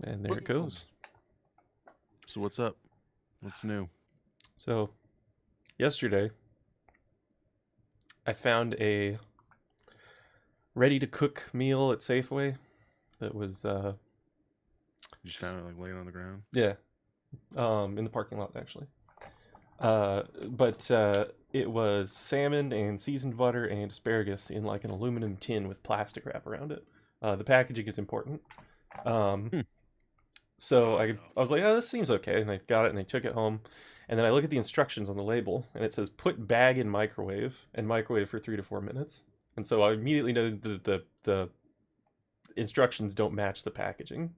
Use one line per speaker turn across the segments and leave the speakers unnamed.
And there it goes.
So what's up? What's new?
So, yesterday, I found a ready-to-cook meal at Safeway that was,
You just found it like laying on the ground.
yeah, in the parking lot, actually. But it was salmon and seasoned butter and asparagus in like an aluminum tin with plastic wrap around it. The packaging is important. Um,
Hmm.
so
Oh,
I
no.
was like, oh, this seems okay, and I got it and I took it home, and then I look at the instructions on the label, and it says put bag in microwave and microwave for 3 to 4 minutes. And so I immediately know the instructions don't match the packaging,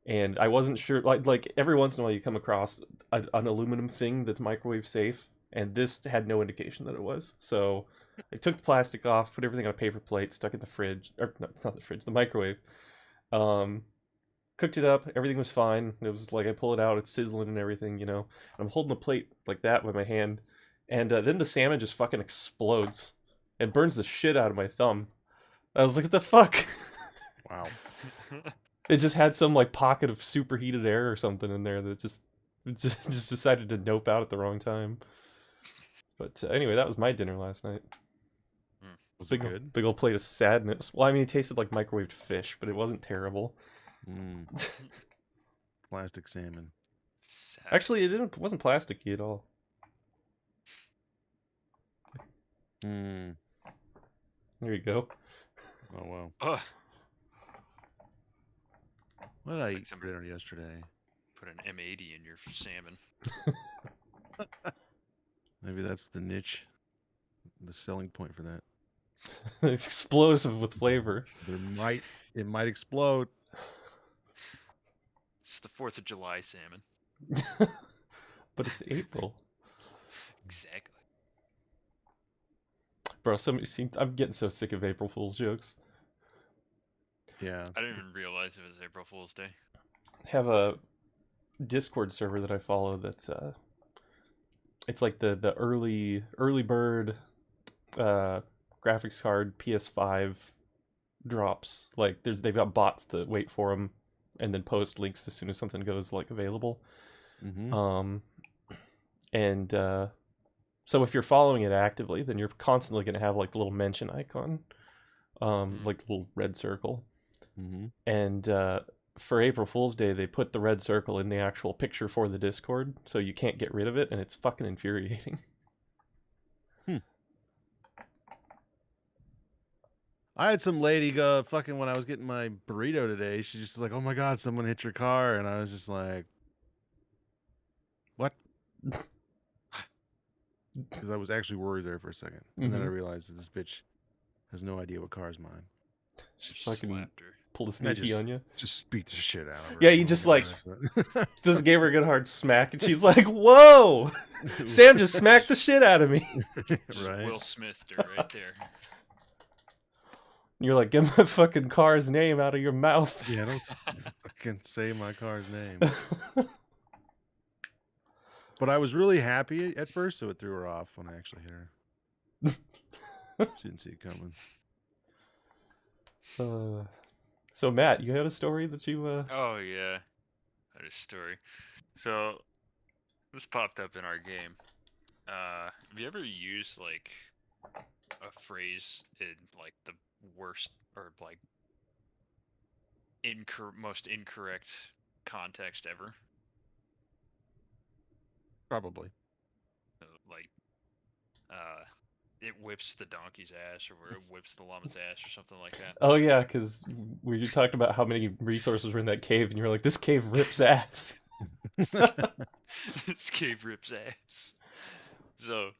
and I wasn't sure. Like every once in a while, you come across an aluminum thing that's microwave safe, and this had no indication that it was. So I took the plastic off, put everything on a paper plate, stuck it in the fridge, or no, not the fridge, the microwave. Um, Cooked it up. Everything was fine. It was like I pull it out, it's sizzling and everything. I'm holding the plate like that with my hand, and then the salmon just fucking explodes and burns the shit out of my thumb. I was like, what the fuck?
Wow.
It just had some like pocket of superheated air or something in there that just decided to nope out at the wrong time. But anyway, that was my dinner last night.
Was it
Big
good?
big old plate of sadness. Well, I mean, it tasted like microwaved fish, but it wasn't terrible.
Plastic salmon.
Sad.
Actually, wasn't plasticky at all.
Mm.
There you go.
Oh wow.
Ugh,
What did I
It's like
eat for
somebody-
dinner yesterday?
put an M80 in your salmon.
Maybe that's the niche, the selling point for that.
It's explosive with flavor.
It might explode.
It's the 4th of July salmon.
But it's April.
Exactly.
Bro, I'm getting so sick of April Fool's jokes.
Yeah.
I didn't even realize it was April Fool's Day.
I have a Discord server that I follow that's it's like the early bird graphics card PS5 drops. Like they've got bots that wait for them and then post links as soon as something goes like available.
Mm-hmm.
And so if you're following it actively, then you're constantly going to have like the little mention icon, like the little red circle.
Mm-hmm.
And for April Fool's Day, they put the red circle in the actual picture for the Discord, so you can't get rid of it, and it's fucking infuriating.
I had some lady go fucking when I was getting my burrito today. She's just like, "Oh my god, someone hit your car," and I was just like, "What?" Because I was actually worried there for a second, and then I realized that this bitch has no idea what car is mine.
Just
Just
fucking
slapped her.
pull the
And I
sneaky on you.
just beat the shit out of her.
Yeah, you
Oh
just,
my
like,
gosh.
Just gave her a good hard smack, and she's like, "Whoa, Sam just smacked the shit out of me."
Just
Right.
Will Smithed her right there.
And you're like, "Get my fucking car's name out of your mouth."
Yeah, don't fucking say my car's name. But I was really happy at first, so it threw her off when I actually hit her. She didn't see it coming.
So Matt, you had a story that you
Oh yeah, that is story. So this popped up in our game. Have you ever used like a phrase in like the worst or like most incorrect context ever?
Probably.
Like, it whips the donkey's ass, or it whips the llama's ass, or something like that.
Oh yeah, because we talked about how many resources were in that cave, and you're like, "This cave rips ass."
This cave rips ass. So,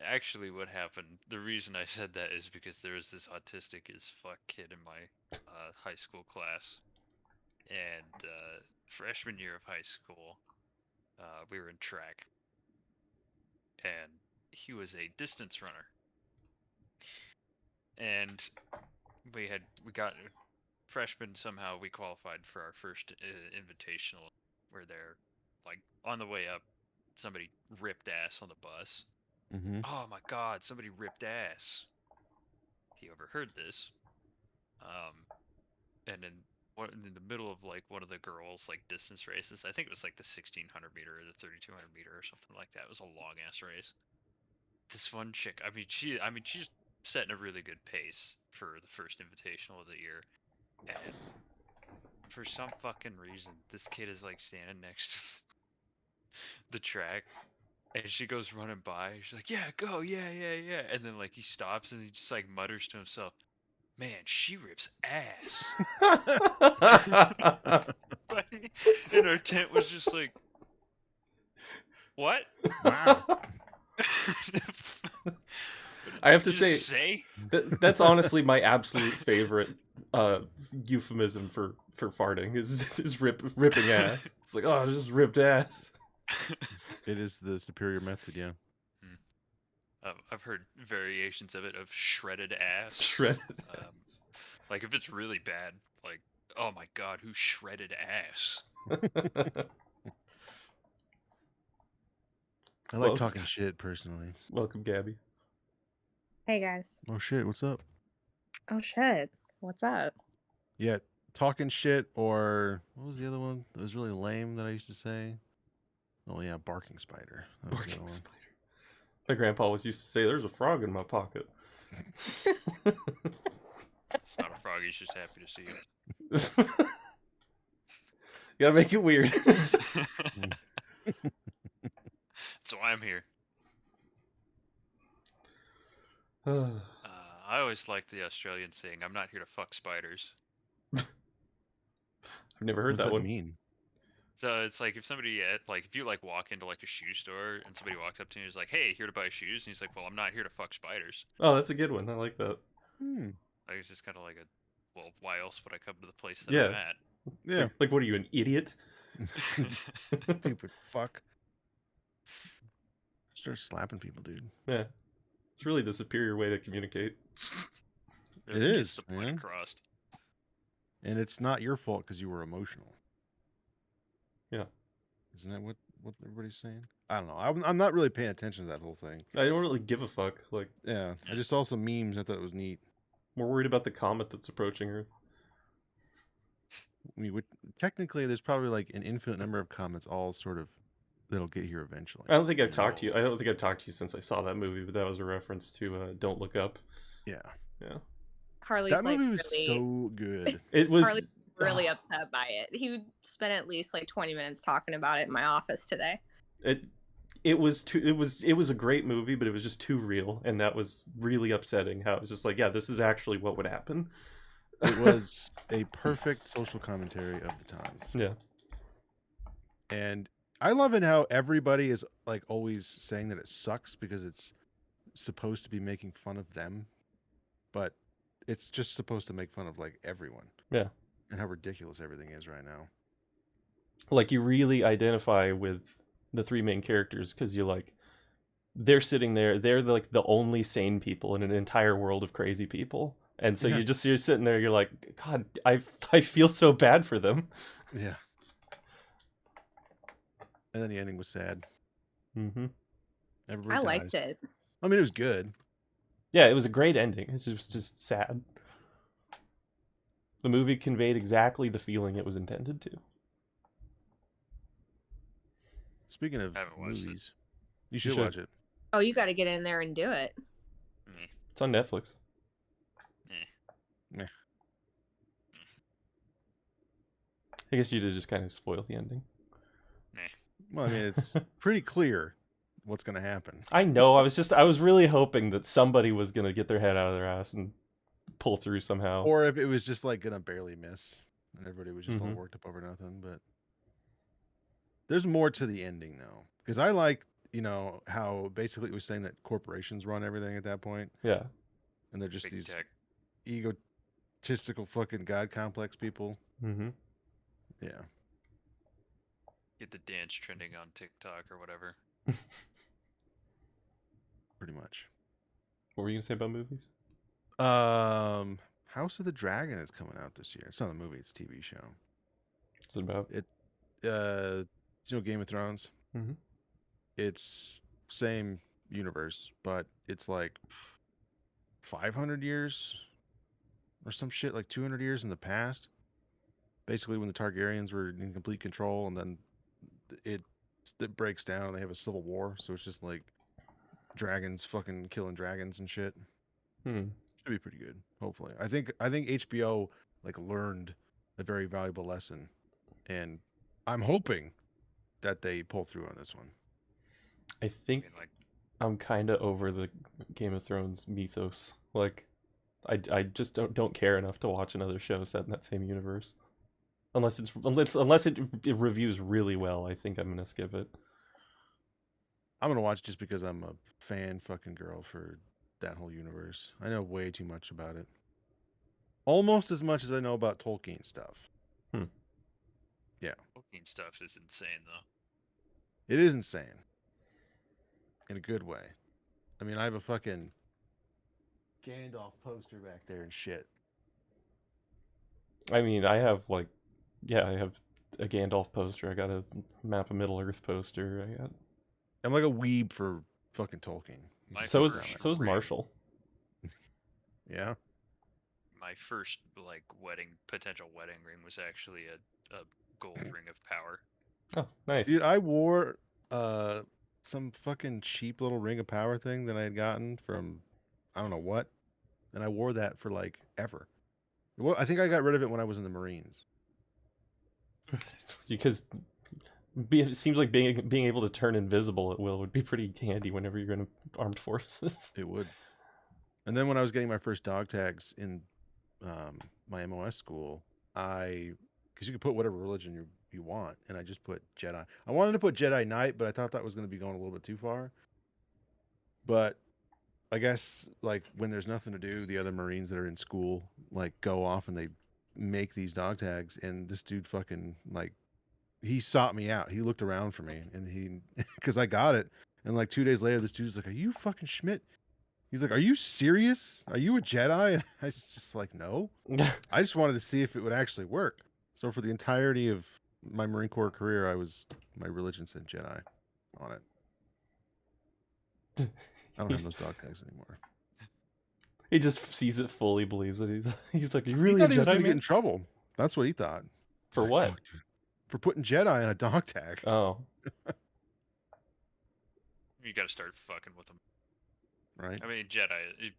actually, what happened? The reason I said that is because there was this autistic as fuck kid in my high school class, and freshman year of high school, we were in track, and he was a distance runner, and we got freshmen somehow we qualified for our first invitational, where they're like on the way up, somebody ripped ass on the bus.
Mm-hmm.
Oh my god, somebody ripped ass. He overheard this, and then in the middle of like one of the girls' like distance races. I think it was like the 1600 meter or the 3200 meter or something like that. It was a long ass race. This one chick, she's setting a really good pace for the first invitational of the year, and for some fucking reason, this kid is like standing next to the track, and she goes running by. She's like, "Yeah, go, yeah, yeah, yeah," and then like he stops and he just like mutters to himself, "Man, she rips ass." And our tent was just like, "What?"
Wow.
I have to
Just
say, that's honestly my absolute favorite euphemism for farting is ripping ass. It's like, oh, I just ripped ass.
It is the superior method, yeah.
I've heard variations of it of shredded ass.
Shredded ass.
Like if it's really bad, like, oh my god, who shredded ass?
I like
Well-
talking shit personally.
Welcome, Gabby.
Hey guys.
Oh shit, what's up?
Oh shit. What's up?
Yeah, talking shit, or what was the other one that was really lame that I used to say? Oh yeah, barking spider. That was the
Barking
other one.
spider. My grandpa always used to say, "There's a frog in my pocket."
It's not a frog, he's just happy to see you.
You gotta make it weird.
That's why I'm here. I always liked the Australian saying, "I'm not here to fuck spiders."
I've never heard
What does
that one.
mean?
So it's like if somebody if you like walk into like a shoe store and somebody walks up to you and is like, "Hey, here to buy shoes," and he's like, "Well, I'm not here to fuck spiders."
Oh, that's a good one. I like that.
Hmm.
Like it's just kind of like a, well, why else would I come to the place that
Yeah.
I'm at?
Yeah.
Like, what are you, an idiot?
Stupid fuck. Start slapping people, dude.
Yeah. It's really the superior way to communicate.
It
Really
is,
gets the point
man.
across.
And it's not your fault because you were emotional.
Yeah.
Isn't that what everybody's saying? I don't know. I'm not really paying attention to that whole thing.
I don't really give a fuck. Like,
Yeah. I just saw some memes. I thought it was neat.
we're worried about the comet that's approaching Earth.
I mean, technically, there's probably like an infinite number of comets, all sort of that'll get here eventually.
I don't think I've talked to you. I don't think I've talked to you since I saw that movie, but that was a reference to Don't Look Up.
Yeah.
Yeah.
Harley's
That
like
movie was
really,
so good.
It was
Harley's really upset by it. He spent at least like 20 minutes talking about it in my office today.
it was a great movie, but it was just too real, and that was really upsetting. How it was just like, yeah, this is actually what would happen.
It was a perfect social commentary of the times.
Yeah.
And I love it how everybody is like always saying that it sucks because it's supposed to be making fun of them, but it's just supposed to make fun of like everyone.
Yeah.
And how ridiculous everything is right now.
Like, you really identify with the three main characters because you're like, they're sitting there, they're like the only sane people in an entire world of crazy people, and so
Yeah.
you're sitting there, you're like, God, I feel so bad for them.
Yeah. And then the ending was sad.
Mm-hmm.
Everybody
I liked
dies.
it.
I mean, it was good.
Yeah, it was a great ending. It's just sad. The movie conveyed exactly the feeling it was intended to.
Speaking of
I haven't watched it.
movies, you should
should.
watch it.
Oh, you got to get in there and do it.
Meh.
It's on Netflix.
Meh.
I guess you did just kind of spoil the ending.
Well, I mean, it's pretty clear what's going to happen.
I know. I was really hoping that somebody was gonna get their head out of their ass and pull through somehow.
Or if it was just like going to barely miss and everybody was just all
Mhm.
worked up over nothing. But there's more to the ending, though. Because I like, how basically it was saying that corporations run everything at that point.
Yeah.
And they're just
Big
these
tech.
egotistical fucking God complex people.
Mm-hmm.
Yeah.
Get the dance trending on TikTok or whatever.
Pretty much.
What were you gonna say about movies?
House of the Dragon is coming out this year. It's not a movie, it's a TV show.
What's it about?
Game of Thrones?
Mhm.
It's same universe, but it's like 500 years or some shit, like 200 years in the past. basically when the Targaryens were in complete control, and then it breaks down and they have a civil war. So it's just like dragons fucking killing dragons and shit.
Hmm.
Should be pretty good. Hopefully, I think HBO like learned a very valuable lesson, and I'm hoping that they pull through on this one.
I
I
think
mean, like,
I'm kind of over the Game of Thrones mythos. Like, I just don't care enough to watch another show set in that same universe. Unless it reviews really well, I think I'm gonna skip it.
I'm gonna watch just because I'm a fan fucking girl for that whole universe. I know way too much about it. Almost as much as I know about Tolkien stuff.
Tolkien stuff is insane though.
It is insane. In a good way. I mean, I have a fucking Gandalf poster back there and shit.
I mean, I have I have a Gandalf poster. I got a Map of Middle Earth poster. I got
I'm like a weeb for fucking Tolkien. He's
My
just
so
like
is
around
so is
ring.
Marshall.
there. Yeah.
My first like potential wedding ring was actually a gold ring of power.
Oh, nice.
Dude, I wore some fucking cheap little Ring of Power thing that I had gotten from I don't know what, and I wore that for like ever. Well, I think I got rid of it when I was in the Marines.
Because it seems like being able to turn invisible at will would be pretty handy whenever you're in armed forces.
It would. And then when I was getting my first dog tags in my MOS school, because you could put whatever religion you want, and I just put Jedi. I wanted to put Jedi Knight, but I thought that was going to be going a little bit too far. But I guess like when there's nothing to do, the other Marines that are in school like go off and they make these dog tags, and this dude fucking like he sought me out. He looked around for me, and he because I got it, and like 2 days later, this dude's like, "Are you fucking Schmidt?" He's like, "Are you serious? Are you a Jedi?" And I was just like, "No." I just wanted to see if it would actually work. So for the entirety of my Marine Corps career, my religion said Jedi on it. I don't have those dog tags anymore.
He just sees it fully, believes it. He's like, "You
He
really a
thought he was
Jedi
gonna get in
man?"
trouble. That's what he thought. He's
For
like,
what?
"Fuck, dude." For putting Jedi on a dog tag.
Oh,
You got to start fucking with them.
Right?
I mean,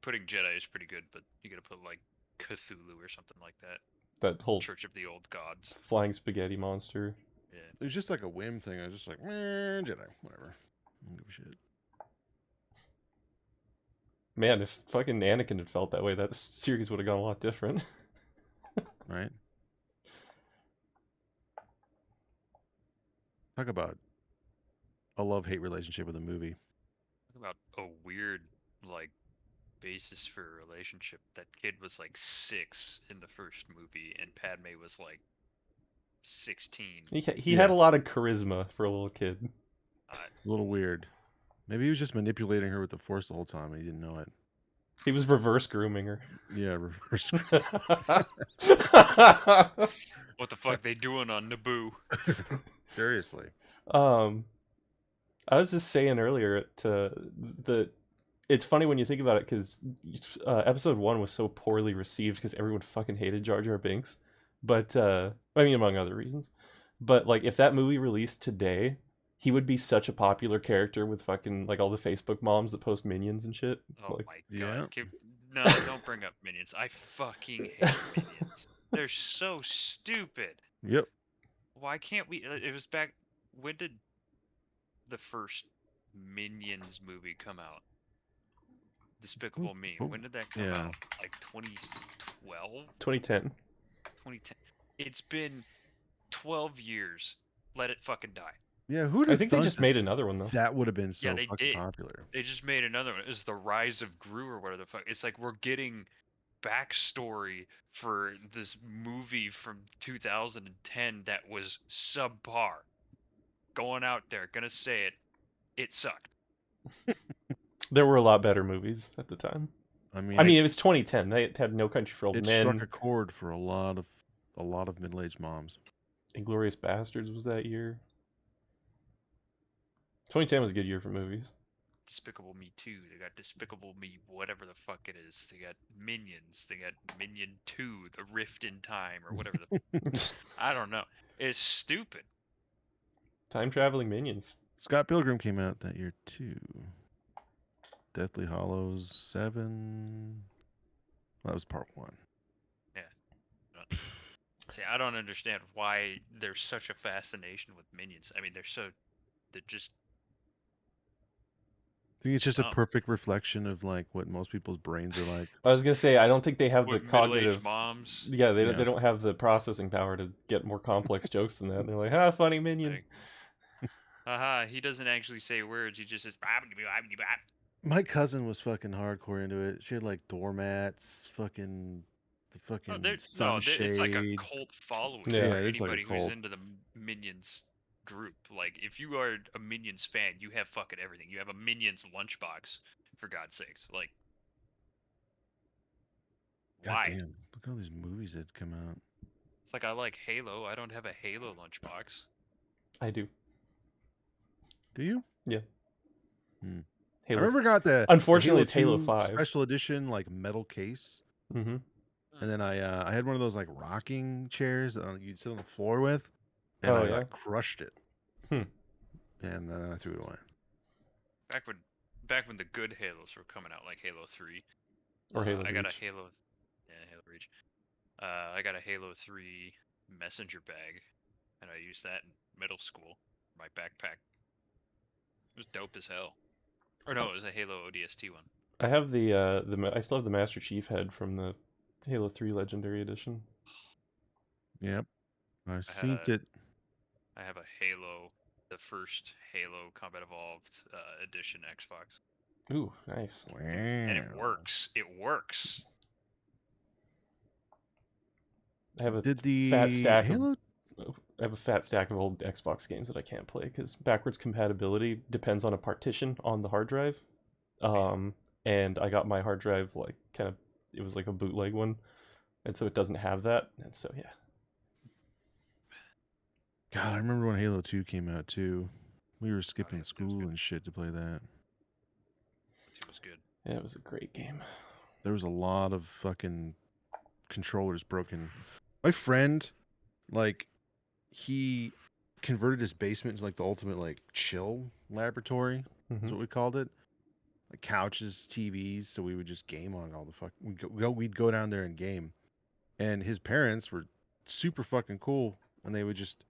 putting Jedi is pretty good, but you got to put like Cthulhu or something like that.
that whole
Church of the Old Gods.
flying spaghetti monster.
Yeah.
It was just like a whim thing. I was just like, Jedi, whatever. I don't give a shit.
Man, if fucking Anakin had felt that way, that series would have gone a lot different.
Right? Talk about a love-hate relationship with a movie.
Talk about a weird like basis for a relationship. That kid was like 6 in the first movie, and Padme was like 16.
He
Yeah.
had a lot of charisma for a little kid.
A little weird. Maybe he was just manipulating her with the Force the whole time and he didn't know it.
He was reverse grooming her.
Yeah, reverse.
What the fuck they doing on Naboo?
Seriously.
I was just saying earlier it's funny when you think about it because episode 1 was so poorly received because everyone fucking hated Jar Jar Binks, but I mean among other reasons. But like if that movie released today, he would be such a popular character with fucking like all the Facebook moms that post minions and shit.
Oh
Like,
my
Yeah.
god. No, don't bring up minions. I fucking hate minions. They're so stupid.
Yep.
Why can't we? It was back. When did the first Minions movie come out? Despicable Me. When did that come
Yeah.
out? Like 2012?
2010.
2010. It's been 12 years. Let it fucking die.
Yeah, who
I think they just made another one though.
that would have been so
Yeah, they
fucking
did.
popular.
They just made another one. It was The Rise of Gru or whatever the fuck. It's like we're getting backstory for this movie from 2010 that was subpar. Going out there, gonna say it sucked.
There were a lot better movies at the time.
I mean,
I mean, it was 2010. They had No Country for Old
it
Men.
struck a chord for a lot of middle-aged moms.
Inglourious Bastards was that year. 2010 was a good year for movies.
Despicable Me 2. They got Despicable Me whatever the fuck it is. They got Minions. They got Minion 2, The Rift in Time, or whatever the I don't know. It's stupid.
Time traveling minions.
Scott Pilgrim came out that year too. Deathly Hollows 7. Well, that was part 1.
See, I don't understand why there's such a fascination with Minions. I mean, they're just
I think it's just a
dumb.
perfect reflection of like what most people's brains are like.
I was gonna say I don't think they have the
With middle-aged
cognitive.
moms.
Yeah, they
Yeah.
they don't have the processing power to get more complex jokes than that. They're like, funny minion.
Like, haha, he doesn't actually say words. He just says.
My cousin was fucking hardcore into it. She had like doormats, the
No,
fucking
it's like a
sunshade.
cult following.
Yeah.
For
Yeah, it's like a
anybody who's
cult.
into the Minions group. Like, if you are a Minions fan, you have fucking everything. You have a Minions lunchbox, for God's sakes. Like,
God
why?
damn. Look at all these movies that come out.
It's like I like Halo. I don't have a Halo lunchbox.
I do.
Do you? I
Halo.
remember got the
Unfortunately,
the
it's Halo
2
5.
special edition like metal case,
Mm-hmm.
and then I had one of those like rocking chairs that you'd sit on the floor with, and
Oh,
I
yeah?
like crushed it.
Hmm.
And then I threw it away.
Back when the good Halos were coming out, like Halo 3.
Or Halo
I got a
Reach.
Halo Reach. I got a Halo 3 messenger bag, and I used that in middle school for my backpack. It was dope as hell. Or no, it was a Halo ODST one.
I have I still have the Master Chief head from the Halo 3 Legendary Edition.
Yep, I seen
a-
it.
I have a Halo, the first Halo Combat Evolved edition Xbox,
Ooh, nice.
and it works. It works.
I have a
Did the
fat stack
Halo?
I have a fat stack of old Xbox games that I can't play because backwards compatibility depends on a partition on the hard drive. And I got my hard drive like it was like a bootleg one, and so it doesn't have that, and so yeah.
God, I remember when Halo 2 came out too. We were skipping
Halo 2 was
school
good.
and shit to play that.
It was good.
Yeah, it was a great game.
There was a lot of fucking controllers broken. My friend, like, he converted his basement into like the ultimate like chill laboratory. That's
Mhm.
what we called it. Like couches, TVs. So we would just game on all the fuck. We'd go down there and game. And his parents were super fucking cool, and they would just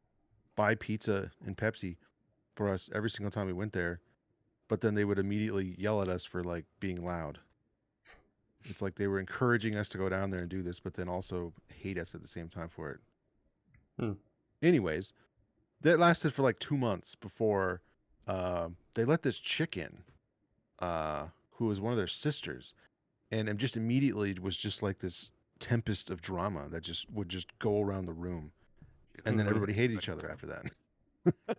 buy pizza and Pepsi for us every single time we went there. But then they would immediately yell at us for like being loud. It's like they were encouraging us to go down there and do this, but then also hate us at the same time for it.
Hmm.
Anyways, that lasted for like 2 months before they let this chick in, who was one of their sisters, and it just immediately was just like this tempest of drama that just would just go around the room, and then
Mhm.
everybody hated each other after that.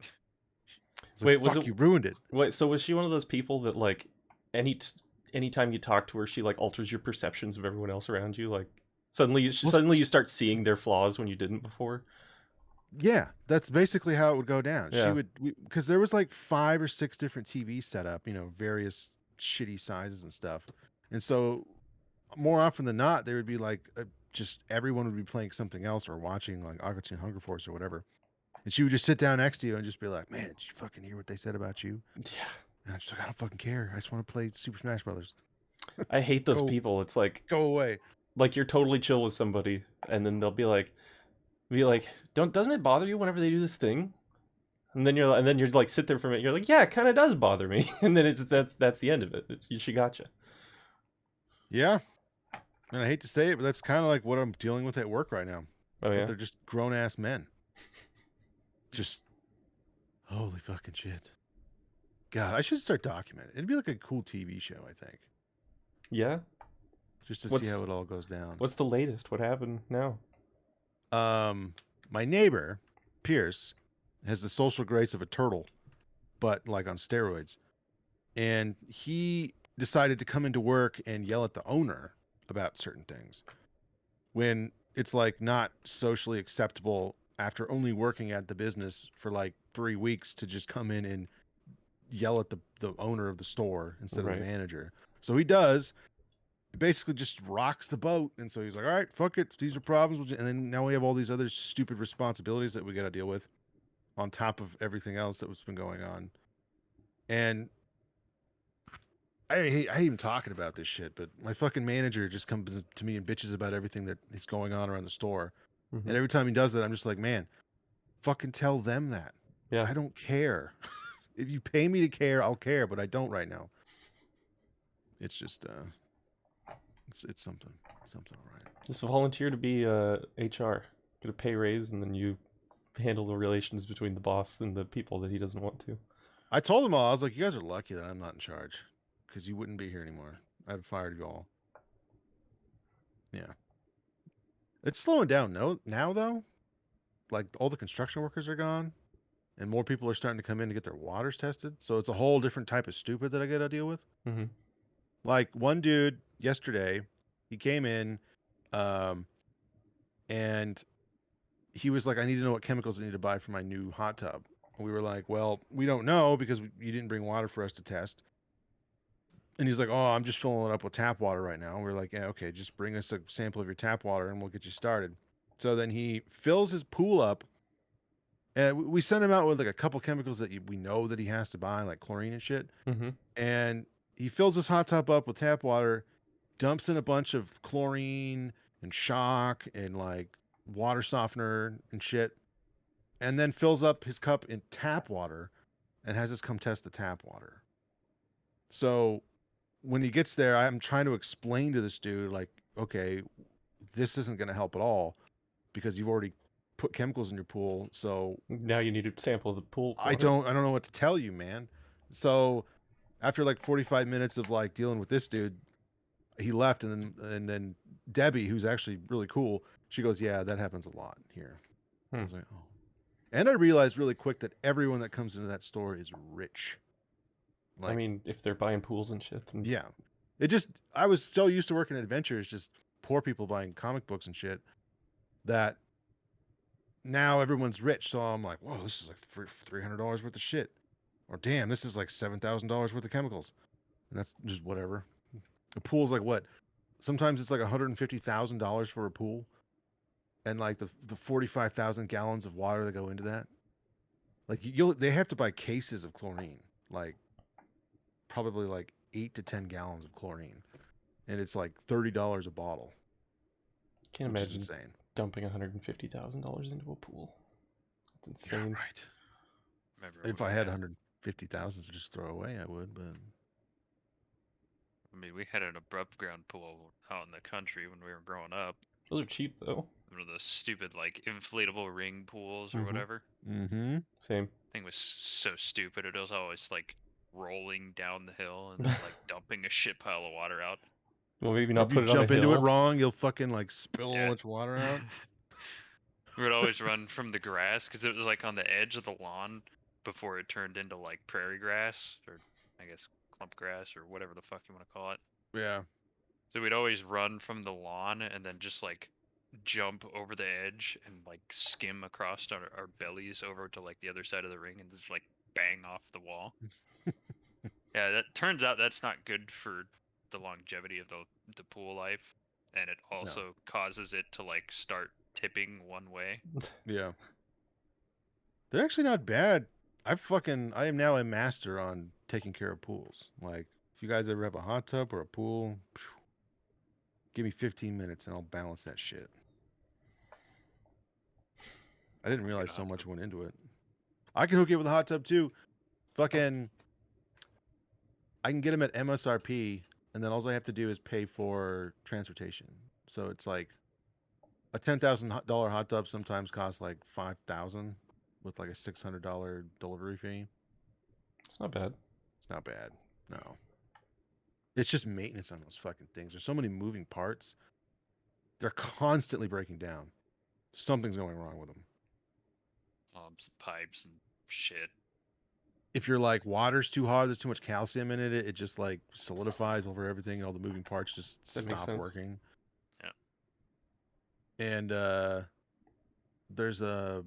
It's
Wait,
like,
was
fuck,
it-
you ruined it?
Wait, so was she one of those people that like anytime you talk to her, she like alters your perceptions of everyone else around you? Like suddenly you start seeing their flaws when you didn't before.
Yeah, that's basically how it would go down.
Yeah.
She would, because there was like 5 or 6 different TVs set up, various shitty sizes and stuff. And so more often than not, there would be like just everyone would be playing something else or watching like Akatsuki Hunger Force or whatever. And she would just sit down next to you and just be like, "Man, did you fucking hear what they said about you?"
Yeah.
And I'm just like, "I don't fucking care. I just want to play Super Smash Brothers.
I hate those
Go-
people. It's like
Go away."
you're totally chill with somebody and then they'll be like doesn't it bother you whenever they do this thing? And then you're like sit there for a minute, you're like, yeah, it kind of does bother me. And then that's the end of it. She gotcha.
Yeah. And I hate to say it, but that's kind of like what I'm dealing with at work right now.
Oh
But
yeah.
they're just grown ass men. Just holy fucking shit. God, I should start documenting. It'd be like a cool TV show, I think.
Yeah.
Just to see
What's-
how it all goes down.
What's the latest? What happened now?
My neighbor, Pierce, has the social grace of a turtle, but like on steroids. And he decided to come into work and yell at the owner about certain things when it's like not socially acceptable after only working at the business for like 3 weeks to just come in and yell at the owner of the store instead of
Right.
the manager. So he does. He basically just rocks the boat, and so he's like, "All right, fuck it. These are problems." And then now we have all these other stupid responsibilities that we got to deal with, on top of everything else that was been going on. And I hate even talking about this shit, but my fucking manager just comes to me and bitches about everything that is going on around the store.
Mhm.
And every time he does that, I'm just like, man, fucking tell them that.
Yeah.
I don't care. If you pay me to care, I'll care, but I don't right now. It's just it's something all right.
Just volunteer to be HR. Get a pay raise, and then you handle the relations between the boss and the people that he doesn't want to.
I told them all, I was like, you guys are lucky that I'm not in charge, because you wouldn't be here anymore. I'd fired you all. Yeah. It's slowing down now though. Like all the construction workers are gone, and more people are starting to come in to get their waters tested. So it's a whole different type of stupid that I got to deal with.
Mm-hmm.
Like one dude yesterday, he came in, and he was like, "I need to know what chemicals I need to buy for my new hot tub." And we were like, "Well, we don't know because you didn't bring water for us to test." And he's like, "Oh, I'm just filling it up with tap water right now." And we're like, "Yeah, okay, just bring us a sample of your tap water and we'll get you started." So then he fills his pool up, and we send him out with like a couple chemicals that we know that he has to buy, like chlorine and shit.
Mm-hmm.
And he fills his hot tub up with tap water, dumps in a bunch of chlorine and shock and like water softener and shit, and then fills up his cup in tap water and has us come test the tap water. So when he gets there, I'm trying to explain to this dude, like, okay, this isn't going to help at all because you've already put chemicals in your pool. So
Now you need to sample the pool.
I
water.
don't know what to tell you, man. So after like 45 minutes of like dealing with this dude, he left, and then Debbie, who's actually really cool, she goes, "Yeah, that happens a lot here." I was like, "Oh." And I realized really quick that everyone that comes into that store is rich.
I mean, if they're buying pools and shit, then
yeah. I was so used to working at Adventures, just poor people buying comic books and shit, that now everyone's rich. So I'm like, whoa, this is like $300 worth of shit. Or damn, this is like $7,000 worth of chemicals. And that's just whatever. A pool's like what? Sometimes it's like $150,000 for a pool. And like the 45,000 gallons of water that go into that. Like they have to buy cases of chlorine. Like probably like 8 to 10 gallons of chlorine. And it's like $30 a bottle.
can't
Which is
imagine
insane.
dumping $150,000 into a pool. That's insane.
Yeah, right.
Remember
If
when
I
we
had 150,000 to just throw away, I would. But
I mean, we had an above ground pool out in the country when we were growing up.
Those are cheap though.
One of those stupid like inflatable ring pools or
Mhm.
whatever.
mm-hmm.
Same.
Thing was so stupid. It was always like rolling down the hill and then like dumping a shit pile of water out.
Well, maybe not
If
put
you
it on a
jump into it
hill.
wrong, you'll fucking like spill
Yeah.
all much water out.
We would always run from the grass because it was like on the edge of the lawn before it turned into like prairie grass, or I guess clump grass or whatever the fuck you want to call it.
Yeah.
So we'd always run from the lawn and then just like jump over the edge and like skim across our bellies over to like the other side of the ring and just like bang off the wall. Yeah, that turns out that's not good for the longevity of the pool life, and it also causes it to like start tipping one way.
Yeah. They're actually not bad. I am now a master on taking care of pools. Like, if you guys ever have a hot tub or a pool, give me 15 minutes and I'll balance that shit. I didn't realize so much went into it. I can hook you with a hot tub too. Fucking, I can get them at MSRP, and then all I have to do is pay for transportation. So it's like a $10,000 hot tub sometimes costs like $5,000 with like a $600 delivery fee.
It's not bad.
It's not bad. No. It's just maintenance on those fucking things. There's so many moving parts. They're constantly breaking down. Something's going wrong with them.
Some pipes and shit.
If you're like, water's too hard, there's too much calcium in it, it just like solidifies over everything, and all the moving parts just
That makes
stop
sense.
working.
Yeah.
And there's a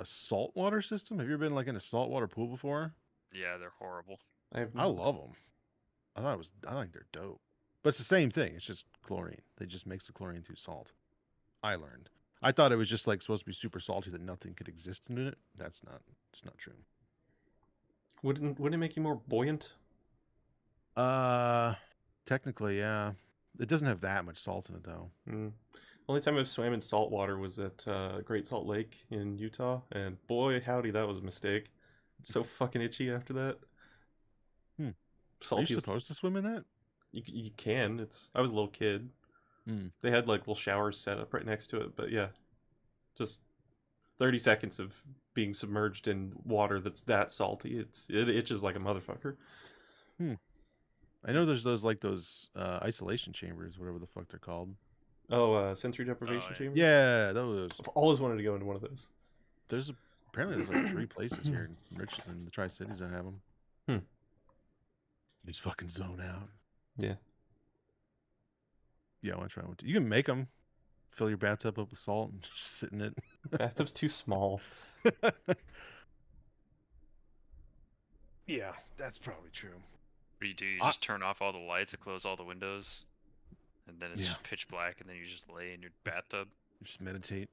saltwater system. Have you ever been like in a saltwater pool before?
Yeah, they're horrible.
I have
I love them. I think they're dope. But it's the same thing. It's just chlorine. They just mix the chlorine through salt. I learned. I thought it was just like supposed to be super salty that nothing could exist in it. It's not true.
Wouldn't it make you more buoyant?
Technically, yeah. It doesn't have that much salt in it though.
Mm. Only time I've swam in salt water was at Great Salt Lake in Utah, and boy, howdy, that was a mistake. It's so fucking itchy after that.
Are you
Salty.
supposed to swim in that?
You can. I was a little kid. They had like little showers set up right next to it, but yeah, just 30 seconds of being submerged in water that's that salty. It itches like a motherfucker.
I know there's those isolation chambers, whatever the fuck they're called.
Oh, sensory deprivation
yeah.
chamber.
Yeah, those.
I've always wanted to go into one of those.
Apparently there's like 3 places here in Richmond, in the Tri-Cities that have them.
Hmm.
You just fucking zone out.
Yeah.
Yeah, I want to try one. You can make them. Fill your bathtub up with salt and just sit in it.
Bathtub's too small.
Yeah, that's probably true.
What do you do? You
I-
just turn off all the lights and close all the windows, and then it's
Yeah.
just pitch black, and then you just lay in your bathtub.
Just meditate.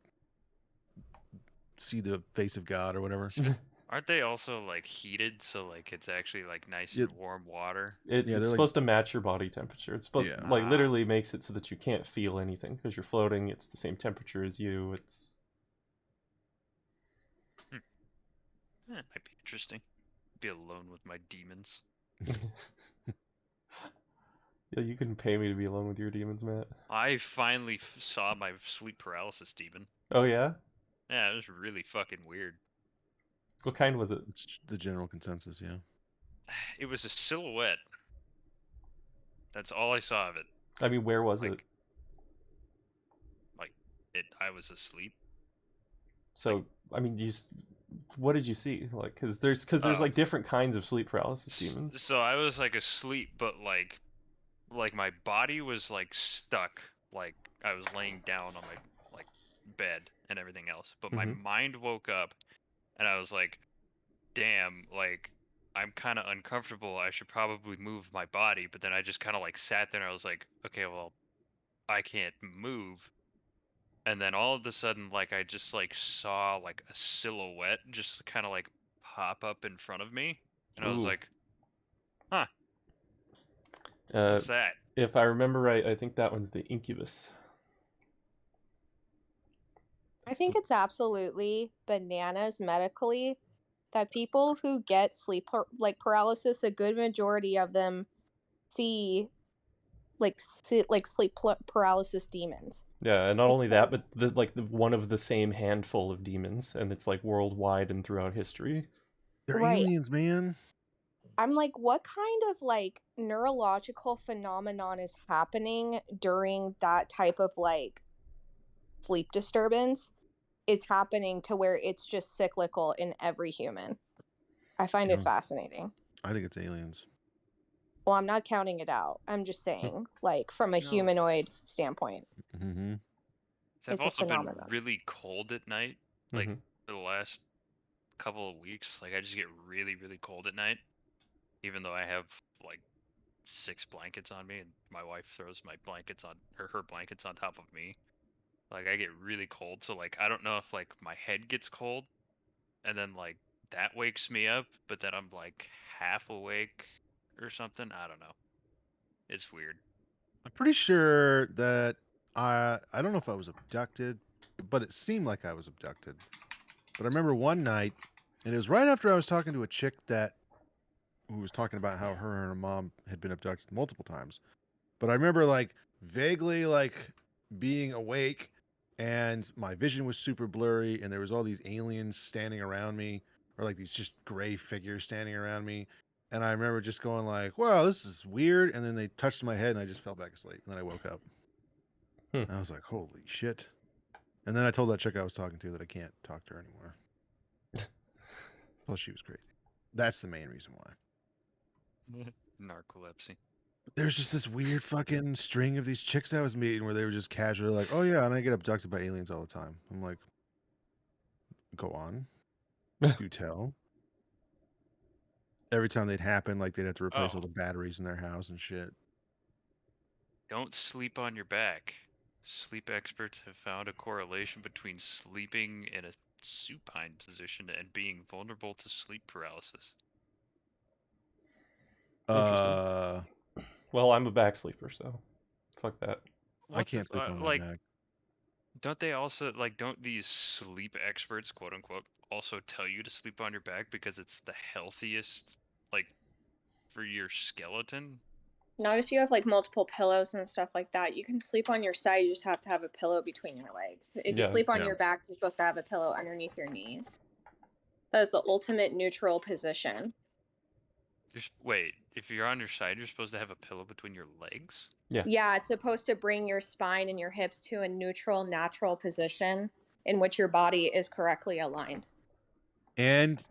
See the face of God or whatever.
Aren't they also like heated, so like it's actually like nice
Yeah.
and warm water?
Yeah,
It's
they're like-
supposed to match your body temperature. It's supposed
Yeah.
to, like,
Ah.
literally makes it so that you can't feel anything because you're floating. It's the same temperature as you. It's
Might be interesting. Be alone with my demons.
Yeah, you can pay me to be alone with your demons, Matt.
I finally saw my sleep paralysis demon.
Oh yeah,
Yeah, it was really fucking weird.
what kind was it?
It's the general consensus, yeah.
It was a silhouette. That's all I saw of it.
I mean, where was it?
I was asleep.
So, I mean, what did you see? Like, because there's like different kinds of sleep paralysis demons.
So I was like asleep, but like my body was like stuck. Like I was laying down on my like bed and everything else, but my
Mhm.
mind woke up, and I was like, "Damn! Like I'm kind of uncomfortable. I should probably move my body." But then I just kind of like sat there, and I was like, "Okay, well, I can't move." And then all of a sudden, like I just like saw like a silhouette just kind of like pop up in front of me, and I was
Ooh.
like,
Uh,
"What's that?"
if I remember right, I think that one's the incubus.
I think it's absolutely bananas medically that people who get like paralysis, a good majority of them see sleep paralysis demons.
Yeah, and not only that, but
Because-
one of the same handful of demons, and it's like worldwide and throughout history.
They're
Right.
aliens, man.
I'm like, what kind of like neurological phenomenon is happening during that type of like sleep disturbance is happening to where it's just cyclical in every human? I find it
Yeah.
fascinating.
I think it's aliens.
Well, I'm not counting it out. I'm just saying, like, from a
No.
humanoid standpoint.
Mm-hmm.
So I've
It's a
also been
phenomenon.
really cold at night, like
Mhm.
for the last couple of weeks. Like I just get really, really cold at night, even though I have like 6 blankets on me, and my wife throws my blankets on her blankets on top of me. Like I get really cold, so like I don't know if like my head gets cold, and then like that wakes me up, but then I'm like half awake or something. I don't know. It's weird.
I'm pretty sure that I don't know if I was abducted, but it seemed like I was abducted. But I remember one night, and it was right after I was talking to a chick who was talking about how her and her mom had been abducted multiple times. But I remember like vaguely like being awake, and my vision was super blurry, and there was all these aliens standing around me, or like these just gray figures standing around me. And I remember just going like, "Wow, this is weird." And then they touched my head, and I just fell back asleep. And then I woke up.
Hmm.
And I was like, "Holy shit!" And then I told that chick I was talking to that I can't talk to her anymore. Plus, she was crazy. That's the main reason why.
Narcolepsy.
There's just this weird fucking string of these chicks I was meeting where they were just casually like, "Oh yeah," and I get abducted by aliens all the time. I'm like, "Go on, do tell." every time they'd happen, like they'd have to replace all
Oh.
the batteries in their house and shit.
Don't sleep on your back. Sleep experts have found a correlation between sleeping in a supine position and being vulnerable to sleep paralysis.
Uh,
Well, I'm a back sleeper, so fuck that.
I
What
can't
the-
sleep on my
like,
back.
don't they also don't these sleep experts, quote unquote, also tell you to sleep on your back because it's the healthiest, like, for your skeleton?
Not if you have like multiple pillows and stuff like that. You can sleep on your side, you just have to have a pillow between your legs. If you
Yeah,
sleep on
yeah.
your back, you're supposed to have a pillow underneath your knees. That is the ultimate neutral position.
Wait, if you're on your side, you're supposed to have a pillow between your legs?
Yeah, it's supposed to bring your spine and your hips to a neutral, natural position in which your body is correctly aligned.
And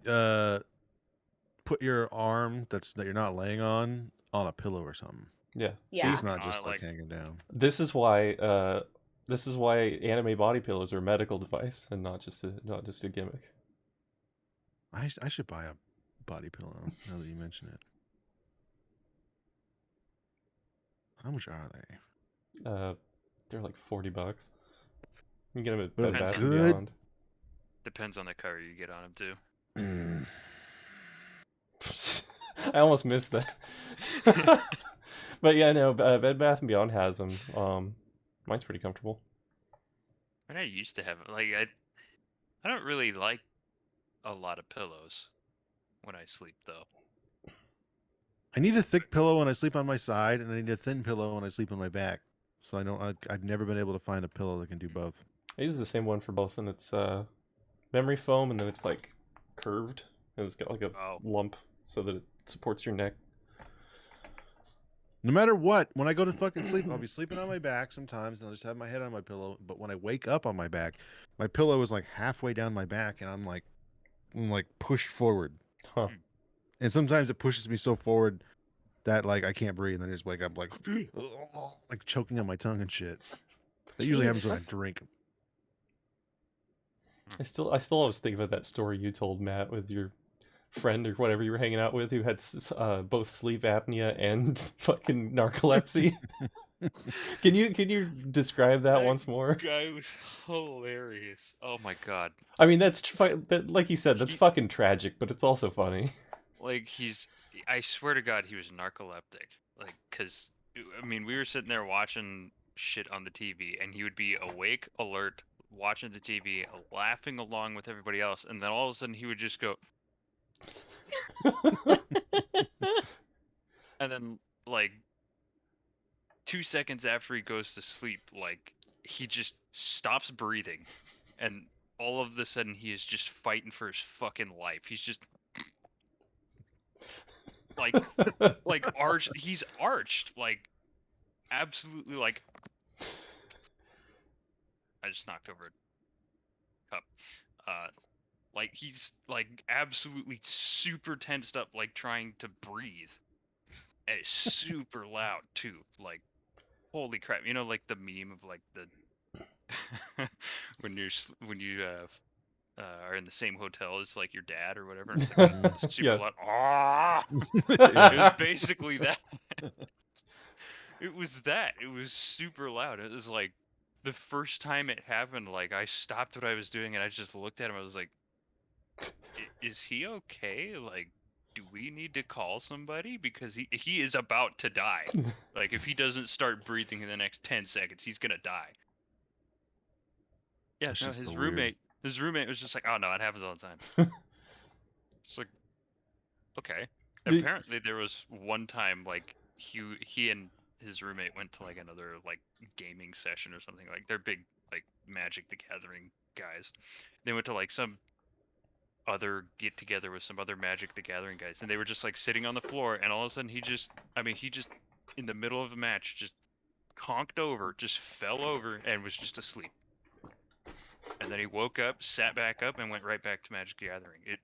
put your arm that you're not laying on a pillow or something.
Yeah.
So
Yeah.
it's not
I
just like
like-
hanging down.
This is why anime body pillows are a medical device and not just a gimmick.
I should buy a body pillow now that you mention it. How much are they?
They're like $40. You can get them at
But are
Bed
they
Bath and
good?
Beyond.
Depends on the cover you get on them too.
I almost missed that. But yeah, no, Bed Bath and Beyond has them. Mine's pretty comfortable.
And I used to have I don't really like a lot of pillows when I sleep though.
I need a thick pillow when I sleep on my side, and I need a thin pillow when I sleep on my back. So I've never been able to find a pillow that can do both.
I use the same one for both, and it's memory foam, and then it's like curved, and it's got like a
Oh.
lump so that it supports your neck.
No matter what, when I go to fucking sleep, I'll be sleeping on my back sometimes, and I'll just have my head on my pillow. But when I wake up on my back, my pillow is like halfway down my back, and I'm like pushed forward.
Huh.
And sometimes it pushes me so forward that like I can't breathe, and I just wake up like like choking on my tongue and shit. That usually happens when I
That's-
drink.
I still always think about that story you told, Matt, with your friend or whatever you were hanging out with who had both sleep apnea and fucking narcolepsy. Can you describe that once more?
Guy was hilarious. Oh my god.
I mean, that, like you said, that's fucking tragic, but it's also funny.
Like I swear to God, he was narcoleptic. Like, cause I mean, we were sitting there watching shit on the TV, and he would be awake, alert, watching the TV, laughing along with everybody else, and then all of a sudden he would just go, and then like 2 seconds after he goes to sleep, like he just stops breathing, and all of a sudden he is just fighting for his fucking life. He's just like arched. He's arched, like absolutely like. I just knocked over a cup. Like he's like absolutely super tensed up, like trying to breathe. And it's super loud too. Like, holy crap! You know, like the meme of like the when you are in the same hotel as like your dad or whatever. And it's like super
Yeah.
loud. Ah! It was basically that. It was that. It was super loud. It was like the first time it happened, like I stopped what I was doing and I just looked at him. I was like, is he okay? Like, do we need to call somebody? Because he is about to die. Like, if he doesn't start breathing in the next 10 seconds, he's gonna die. Yeah,
That's
no,
just
his
so weird.
roommate was just like, oh no, it happens all the time. It's like, okay.
Did-
Apparently there was one time like he and his roommate went to like another like gaming session or something. Like they're big like Magic the Gathering guys. They went to like some other get together with some other Magic the Gathering guys, and they were just like sitting on the floor, and all of a sudden he just in the middle of a match just conked over, just fell over and was just asleep. And then he woke up, sat back up, and went right back to Magic the Gathering. It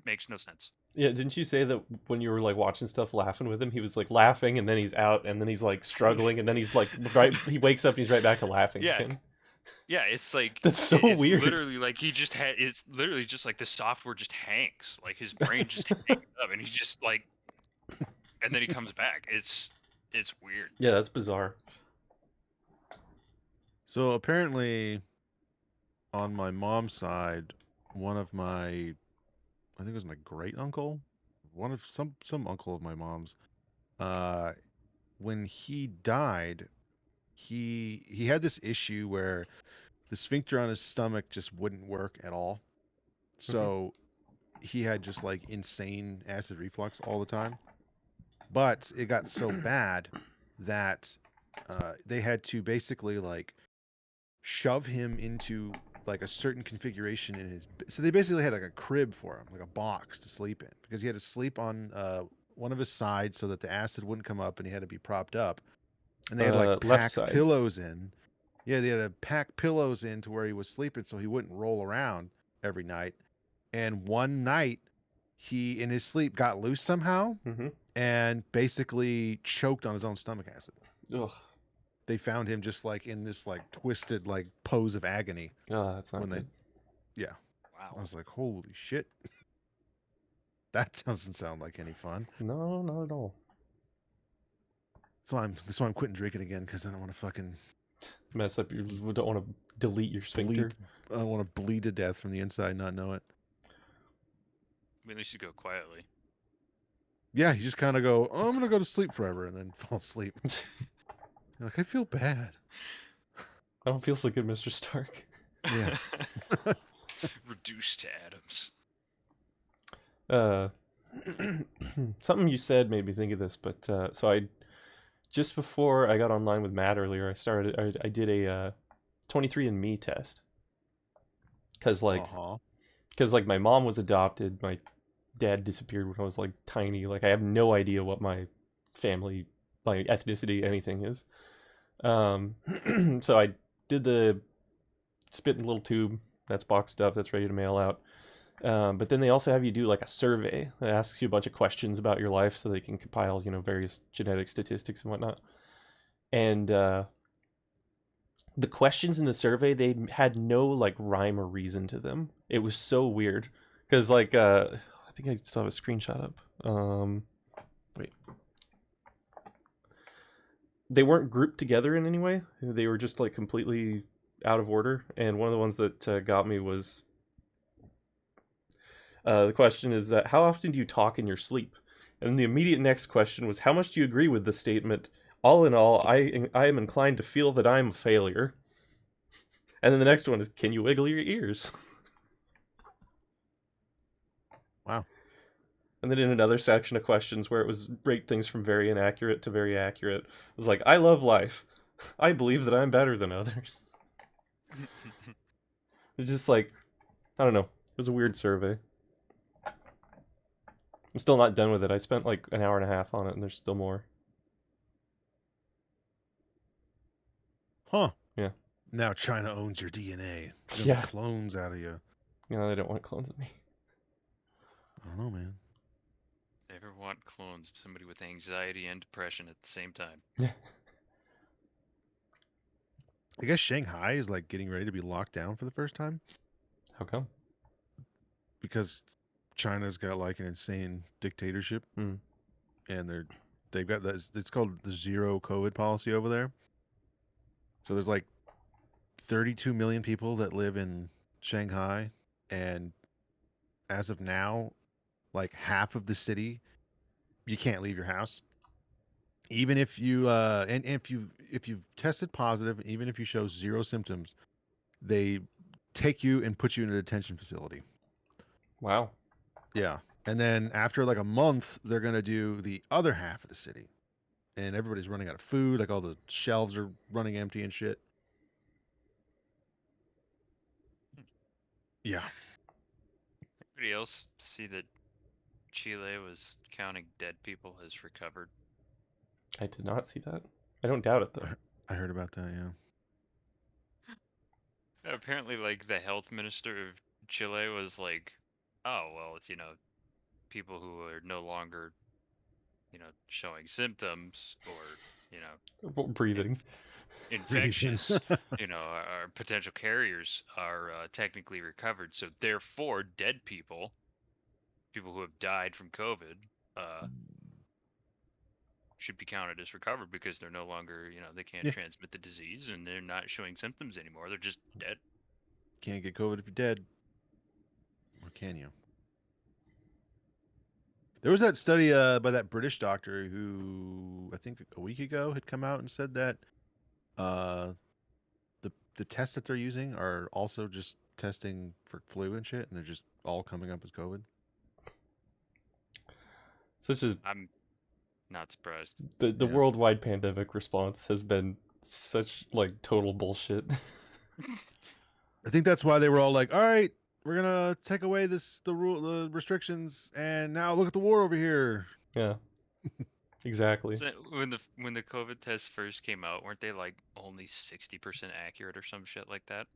makes no sense.
Yeah, didn't you say that when you were like watching stuff, laughing with him, he was like laughing, and then he's out, and then he's like struggling, and then he's like he wakes up and he's right back to laughing
Yeah.
again.
Yeah, it's like
That's so
it's
weird.
literally like he just had. It's literally just like the software just hangs. Like his brain just hangs up, and he's just like, and then he comes back. It's weird.
Yeah, that's bizarre.
So apparently, on my mom's side, one of my, I think it was my great uncle, one of some uncle of my mom's, uh, when he died, he had this issue where the sphincter on his stomach just wouldn't work at all. So he had just like insane acid reflux all the time. But it got so bad that they had to basically like shove him into like a certain configuration in his. So they basically had like a crib for him, like a box to sleep in, because he had to sleep on one of his sides so that the acid wouldn't come up, and he had to be propped up. And they had to like
Left
pack
side.
pillows in. Yeah, they had to pack pillows in to where he was sleeping so he wouldn't roll around every night. And one night, he in his sleep got loose somehow
Mm-hmm.
and basically choked on his own stomach acid.
Ugh.
They found him just like in this like twisted like pose of agony.
Oh, that's not
When they-
good.
Yeah, I
Wow.
was like, holy shit. That doesn't sound like any fun.
No, not at all.
So that's why I'm quitting drinking again, because I don't want to fucking
Mess up your. We don't want to delete your sphincter.
bleed. I don't want to bleed to death from the inside and not know it.
I mean, at least you go quietly.
Yeah, you just kind of go, oh, I'm gonna go to sleep forever, and then fall asleep. You're like, I feel bad.
I don't feel so good, Mr. Stark.
Yeah.
Reduced to atoms.
Something you said made me think of this, but so I just before I got online with Matt earlier, I did a 23andMe test because like my mom was adopted, my dad disappeared when I was like tiny, like I have no idea what my family, my ethnicity, anything is. So I did the spit in a little tube that's boxed up, that's ready to mail out. But then they also have you do like a survey that asks you a bunch of questions about your life so they can compile, various genetic statistics and whatnot. And the questions in the survey, they had no like rhyme or reason to them. It was so weird because like I think I still have a screenshot up. Wait. They weren't grouped together in any way. They were just like completely out of order. And one of the ones that got me was the question is, how often do you talk in your sleep? And the immediate next question was, how much do you agree with the statement, all in all, I am inclined to feel that I'm a failure? And then the next one is, can you wiggle your ears?
Wow.
And then in another section of questions where it was rate things from very inaccurate to very accurate, it was like, I love life. I believe that I'm better than others. It's just like, I don't know. It was a weird survey. I'm still not done with it. I spent like an hour and a half on it, and there's still more.
Huh.
Yeah.
Now China owns your DNA. They'll
Yeah.
make clones out of you.
They don't want clones of me.
I don't know, man.
Never want clones of somebody with anxiety and depression at the same time.
I guess Shanghai is like getting ready to be locked down for the first time
How come?
because China's got like an insane dictatorship,
Hmm.
and they've got this. It's called the zero COVID policy over there. So there's like 32 million people that live in Shanghai, and as of now, like half of the city, you can't leave your house. Even if you and if you've tested positive, even if you show zero symptoms, they take you and put you in a detention facility.
Wow.
Yeah. And then after like a month, they're going to do the other half of the city. And everybody's running out of food. Like all the shelves are running empty and shit. Yeah.
Anybody else see that Chile was counting dead people as recovered?
I did not see that. I don't doubt it, though.
I heard about that. Yeah.
Apparently, like, the health minister of Chile was like, oh, well, people who are no longer, showing symptoms or,
Breathing.
infectious, our potential carriers are technically recovered. So therefore, dead people who have died from COVID, should be counted as recovered because they're no longer, they can't
Yeah.
transmit the disease and they're not showing symptoms anymore. They're just dead.
Can't get COVID if you're dead. Or can you? There was that study by that British doctor who I think a week ago had come out and said that the tests that they're using are also just testing for flu and shit, and they're just all coming up as COVID.
Such as
I'm not surprised.
the
Yeah.
worldwide pandemic response has been such like total bullshit.
I think that's why they were all like, "All right, we're gonna take away the restrictions, and now look at the war over here."
Yeah, exactly.
So when the COVID tests first came out, weren't they like only 60% accurate or some shit like that?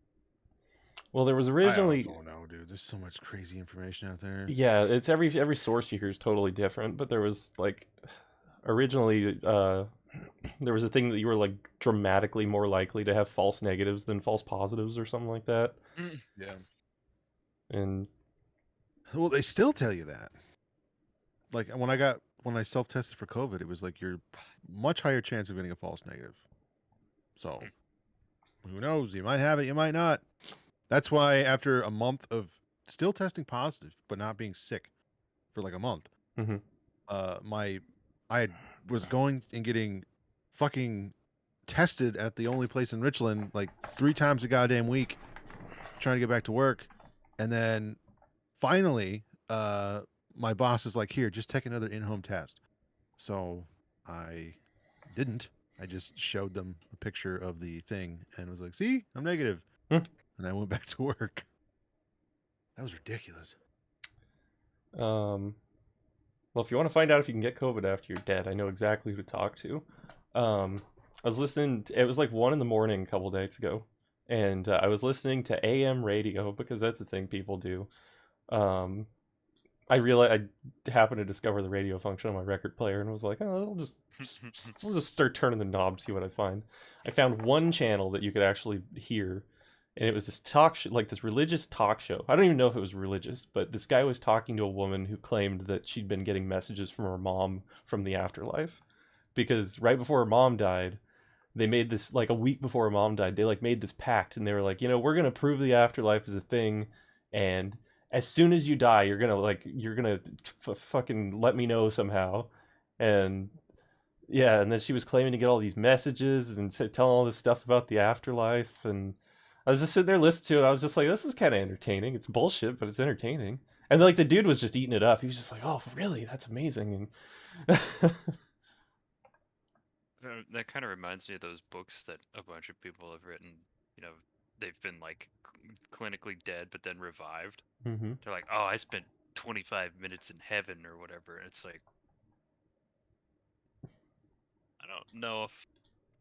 Well, there was
I
originally,
don't know, dude. There's so much crazy information out there.
yeah, it's every source you hear is totally different, but there was like originally there was a thing that you were like dramatically more likely to have false negatives than false positives or something like that.
Yeah.
And
Well, they still tell you that. Like when I self-tested for COVID, it was like you're much higher chance of getting a false negative. So who knows? You might have it, you might not. That's why after a month of still testing positive but not being sick for like a month,
Mhm.
I was going and getting fucking tested at the only place in Richland like 3 times a goddamn week, trying to get back to work, and then finally, my boss is like, "Here, just take another in-home test." So I didn't. I just showed them a picture of the thing and was like, "See, I'm negative."
Hmm.
And I went back to work. That was ridiculous.
well, if you want to find out if you can get COVID after you're dead, I know exactly who to talk to. I was listening. It was like 1 a.m. a couple days ago, and I was listening to AM radio because that's the thing people do. I realized I happened to discover the radio function on my record player and was like, oh, I'll just start turning the knob, see what I find. I found one channel that you could actually hear, and it was this talk show, like this religious talk show. I don't even know if it was religious, but this guy was talking to a woman who claimed that she'd been getting messages from her mom from the afterlife, because right before her mom died, they made this, like a week before her mom died, they like made this pact, and they were like, we're gonna prove the afterlife is a thing, and as soon as you die, you're gonna fucking let me know somehow. And yeah, and then she was claiming to get all these messages and telling all this stuff about the afterlife, and I was just sitting there listening to it. I was just like, this is kind of entertaining. It's bullshit, but it's entertaining. And like the dude was just eating it up. He was just like, oh, really? That's amazing. And
That kind of reminds me of those books that a bunch of people have written. They've been like clinically dead, but then revived.
mm-hmm.
They're like, oh, I spent 25 minutes in heaven or whatever. And it's like, I don't know if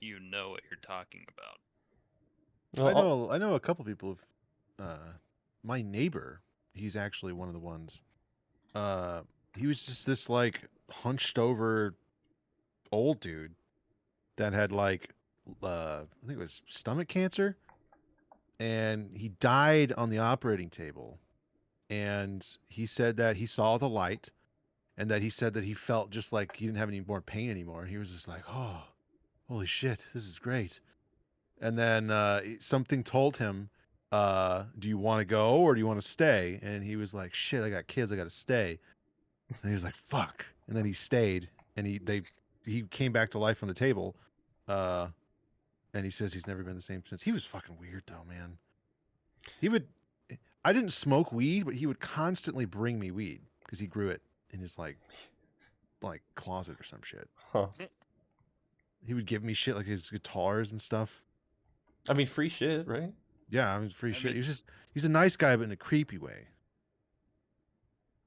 you know what you're talking about.
I know a couple people my neighbor, he's actually one of the ones. He was just this like hunched over old dude that had like I think it was stomach cancer, and he died on the operating table. And he said that he saw the light, and that he said that he felt just like he didn't have any more pain anymore. He was just like, "Oh, holy shit, this is great." And then something told him, "Do you want to go or do you want to stay?" And he was like, "Shit, I got kids, I got to stay." And he was like, "Fuck." And then he stayed, and he came back to life on the table. And he says he's never been the same since. He was fucking weird though, man. I didn't smoke weed, but he would constantly bring me weed because he grew it in his like closet or some shit.
Huh.
He would give me shit like his guitars and stuff.
I mean, free shit, right?
Yeah, I mean, free
I
shit.
mean-
He's a nice guy, but in a creepy way.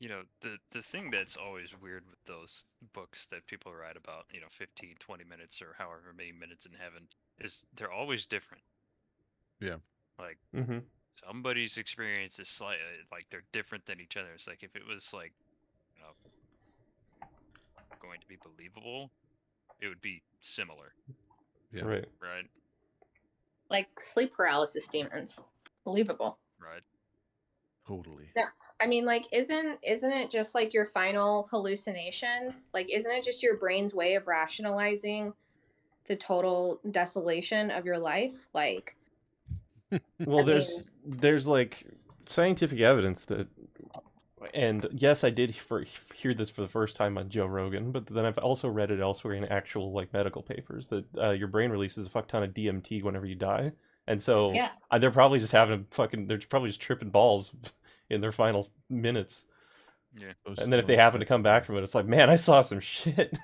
The thing that's always weird with those books that people write about, 15, 20 minutes or however many minutes in heaven, is they're always different.
Yeah.
Like,
Mm-hmm.
somebody's experience is slightly, like, they're different than each other. It's like, if it was, like, going to be believable, it would be similar,
Yeah.
Right.
right?
Like sleep paralysis demons. Believable.
Right.
Totally.
Yeah. I mean, like, isn't it just like your final hallucination? Like, isn't it just your brain's way of rationalizing the total desolation of your life? Like,
Well,
I mean,
there's like scientific evidence that, and yes, I did hear this for the first time on Joe Rogan, but then I've also read it elsewhere in actual like medical papers that your brain releases a fuck ton of DMT whenever you die, and so
yeah.
they're probably just having a fucking, they're probably just tripping balls in their final minutes,
Yeah.
and then if they happen to come back from it, it's like, man, I saw some shit.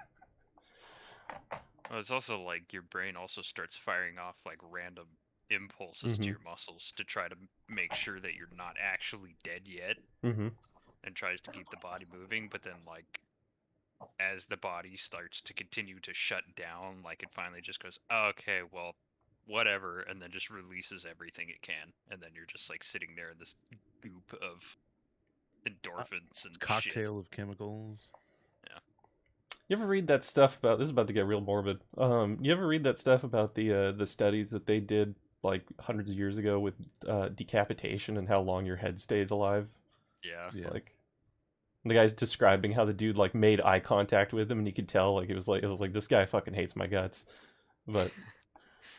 Well, it's also like your brain also starts firing off like random impulses to
Mhm.
your muscles to try to make sure that you're not actually dead yet,
Mm-hmm.
and tries to keep the body moving. But then, like, as the body starts to continue to shut down, like it finally just goes, okay, well, whatever, and then just releases everything it can, and then you're just like sitting there in this goop of endorphins and shit.
Cocktail of chemicals.
You ever read that stuff about, this is about to get real morbid. You ever read that stuff about the studies that they did like hundreds of years ago with decapitation and how long your head stays alive?
Yeah.
Yeah.
Like the guy's describing how the dude like made eye contact with him and you could tell like it was like this guy fucking hates my guts. But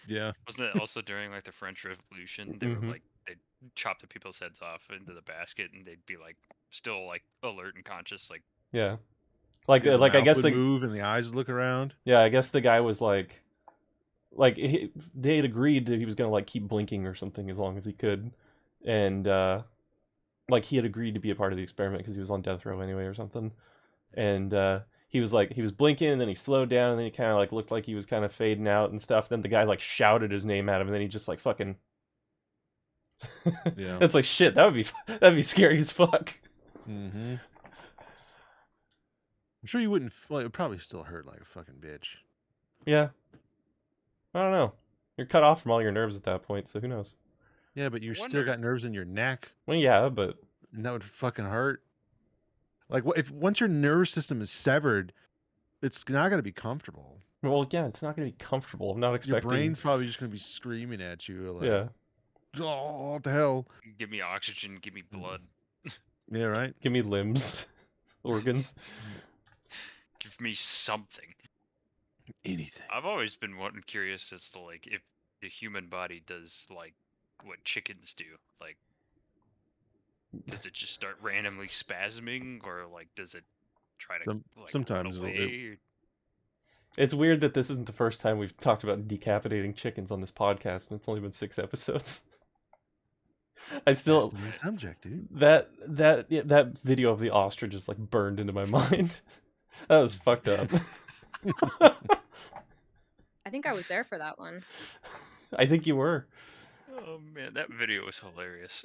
Yeah.
Wasn't it also during like the French Revolution? They were
Mhm.
like they'd chop the people's heads off into the basket, and they'd be like still like alert and conscious, like
yeah. Like
Yeah, the
like I
mouth
guess
would
the
move and the eyes would look around.
yeah, I guess the guy was like they had agreed that he was going to like keep blinking or something as long as he could. And like he had agreed to be a part of the experiment because he was on death row anyway or something. And he was like, he was blinking and then he slowed down and then he kind of like looked like he was kind of fading out and stuff. Then the guy like shouted his name at him and then he just like fucking
Yeah.
It's like shit, that'd be scary as fuck.
Mm-hmm. I'm sure you wouldn't. Well, it would probably still hurt like a fucking bitch.
Yeah. I don't know. You're cut off from all your nerves at that point, so who knows?
Yeah, but you still
wonder-
got nerves in your neck,
Well, yeah, but
and that would fucking hurt. Like, what if once your nervous system is severed, it's not going to be comfortable.
well, yeah, it's not going to be comfortable. I'm not
Your
expecting.
brain's probably just going to be screaming at you. Like,
Yeah.
oh, what the hell?
give me oxygen, give me blood,
Yeah, right.
Give me limbs, organs.
give me something.
Anything.
I've always been curious as to like if the human body does like what chickens do. Like, does it just start randomly spasming, or like does it try to like
sometimes
run
it'll-
away?
It's weird that this isn't the first time we've talked about decapitating chickens on this podcast, and it's only been 6 episodes. I still
Destiny subject, dude.
that video of the ostrich just like burned into my mind. That was fucked up.
I think I was there for that one.
I think you were.
Oh man, that video was hilarious.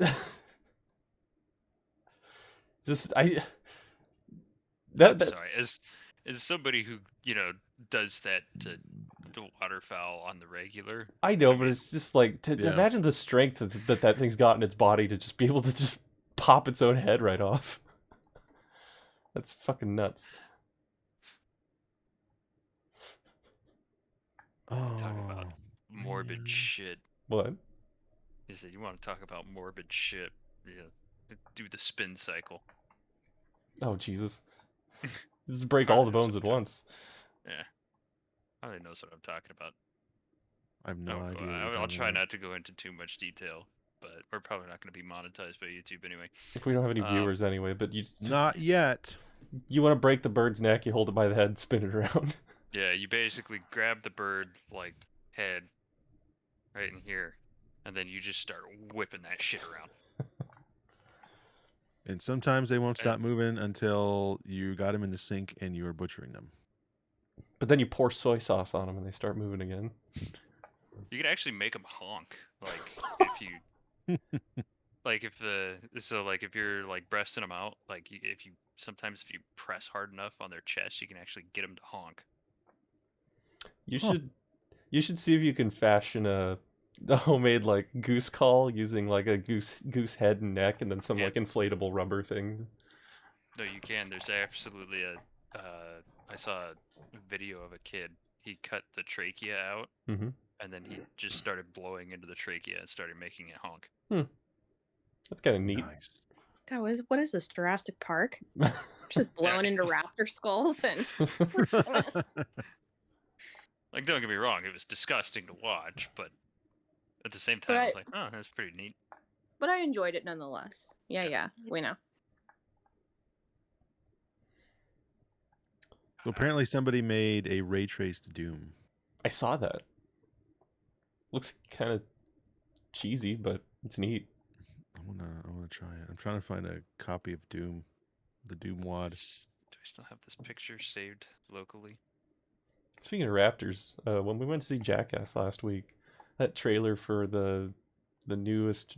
Just I
I'm
that
sorry, as somebody who does that to waterfowl on the regular.
I know, but it's just like to
Yeah.
imagine the strength that thing's got in its body to just be able to just pop its own head right off. That's fucking nuts.
Oh,
Talk about morbid
man.
shit.
What?
He said, "You want to talk about morbid shit? Yeah, do the spin cycle."
Oh Jesus! Just break all the bones at once.
Yeah, I already knows what I'm talking about.
I have no idea. what you're
I'll
talking
try
about.
not to go into too much detail, but we're probably not going to be monetized by YouTube anyway.
If we don't have any viewers anyway, but
Not yet.
you want to break the bird's neck, you hold it by the head, spin it around.
Yeah, you basically grab the bird like head right in here, and then you just start whipping that shit around.
And sometimes they won't stop
And-
moving until you got them in the sink and you are butchering them.
But then you pour soy sauce on them and they start moving again.
You could actually make them honk, like if you, like if you're like breasting them out, like if you press hard enough on their chest, you can actually get them to honk.
You
Huh.
you should see if you can fashion a homemade like goose call using like a goose head and neck and then some
Yeah.
like inflatable rubber thing.
No, you can. There's absolutely I saw a video of a kid. He cut the trachea out
Mhm.
and then he just started blowing into the trachea and started making it honk.
That's kind of neat.
Nice.
God, what is this, Jurassic Park? Just blowing into raptor skulls and
Like, don't get me wrong, it was disgusting to watch, but at the same
But
time, I
I-
was like, oh, that's pretty neat.
but I enjoyed it nonetheless.
Yeah.
Yeah, we know.
So apparently somebody made a ray traced Doom.
I saw that. Looks kind of cheesy, but it's neat.
I wanna try it. I'm trying to find a copy of Doom, the Doom wad.
Do I still have this picture saved locally?
Speaking of raptors, when we went to see Jackass last week, that trailer for the newest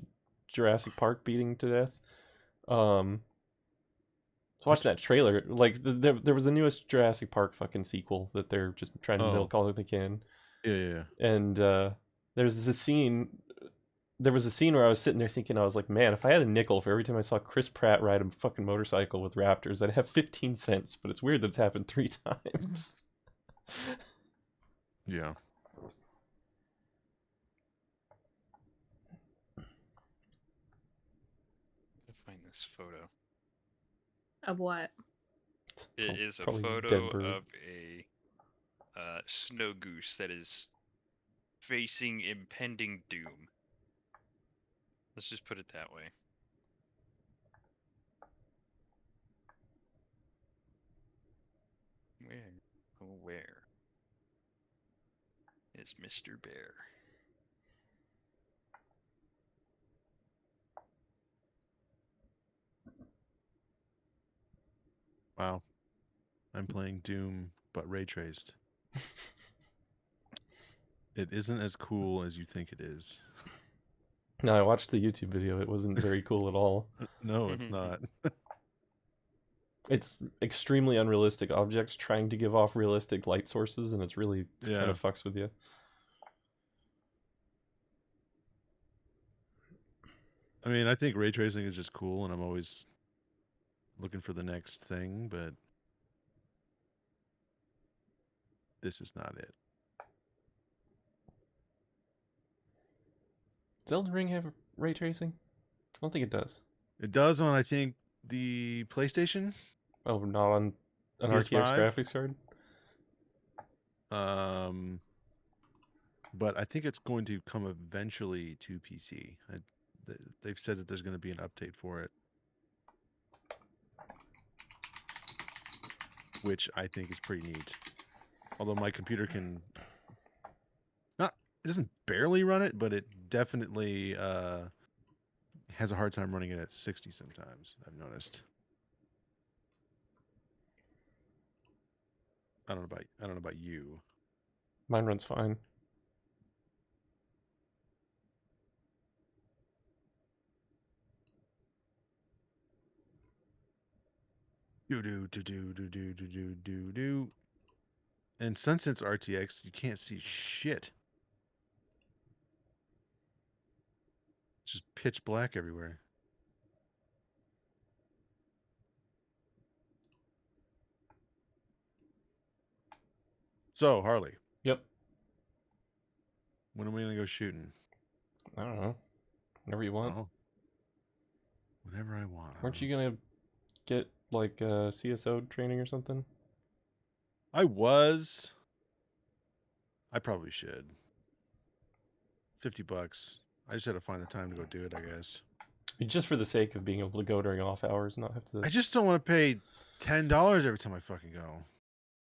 Jurassic Park beating to death, so watching that trailer, like there was the newest Jurassic Park fucking sequel that they're just trying to
Oh.
milk all that they can,
Yeah.
and there's this scene. There was a scene where I was sitting there thinking, I was like, man, if I had a nickel for every time I saw Chris Pratt ride a fucking motorcycle with raptors, I'd have 15 cents. But it's weird that it's happened 3 times.
Yeah.
Let's find this photo.
Of what?
It is a
Probably
photo
dead bird.
of a snow goose that is facing impending doom. Let's just put it that way. Where is Mr. Bear?
Wow. I'm playing Doom, but ray traced. It isn't as cool as you think it is.
No, I watched the YouTube video. It wasn't very cool at all.
No, it's not.
It's extremely unrealistic objects trying to give off realistic light sources, and it's really kind
Yeah.
of fucks with you.
I mean, I think ray tracing is just cool, and I'm always looking for the next thing, but this is not it.
Does Elden Ring have ray tracing? I don't think it does.
It does on, I think, the PlayStation.
Oh, not on an RTX
PS5?
graphics card?
But I think it's going to come eventually to PC. They've said that there's going to be an update for it, which I think is pretty neat. Although my computer can it doesn't barely run it, but it definitely has a hard time running it at 60 sometimes, I've noticed. I don't know about you.
Mine runs fine.
Do. And since it's RTX, you can't see shit. It's just pitch black everywhere. So, Harley,
Yep.
when are we gonna go shooting?
I don't know. Whenever you want.
Oh, whenever I want.
Weren't you gonna get like CSO training or something?
I was. I probably should. $50. I just had to find the time to go do it, I guess.
Just for the sake of being able to go during off hours, not have to.
I just don't want to pay $10 every time I fucking go.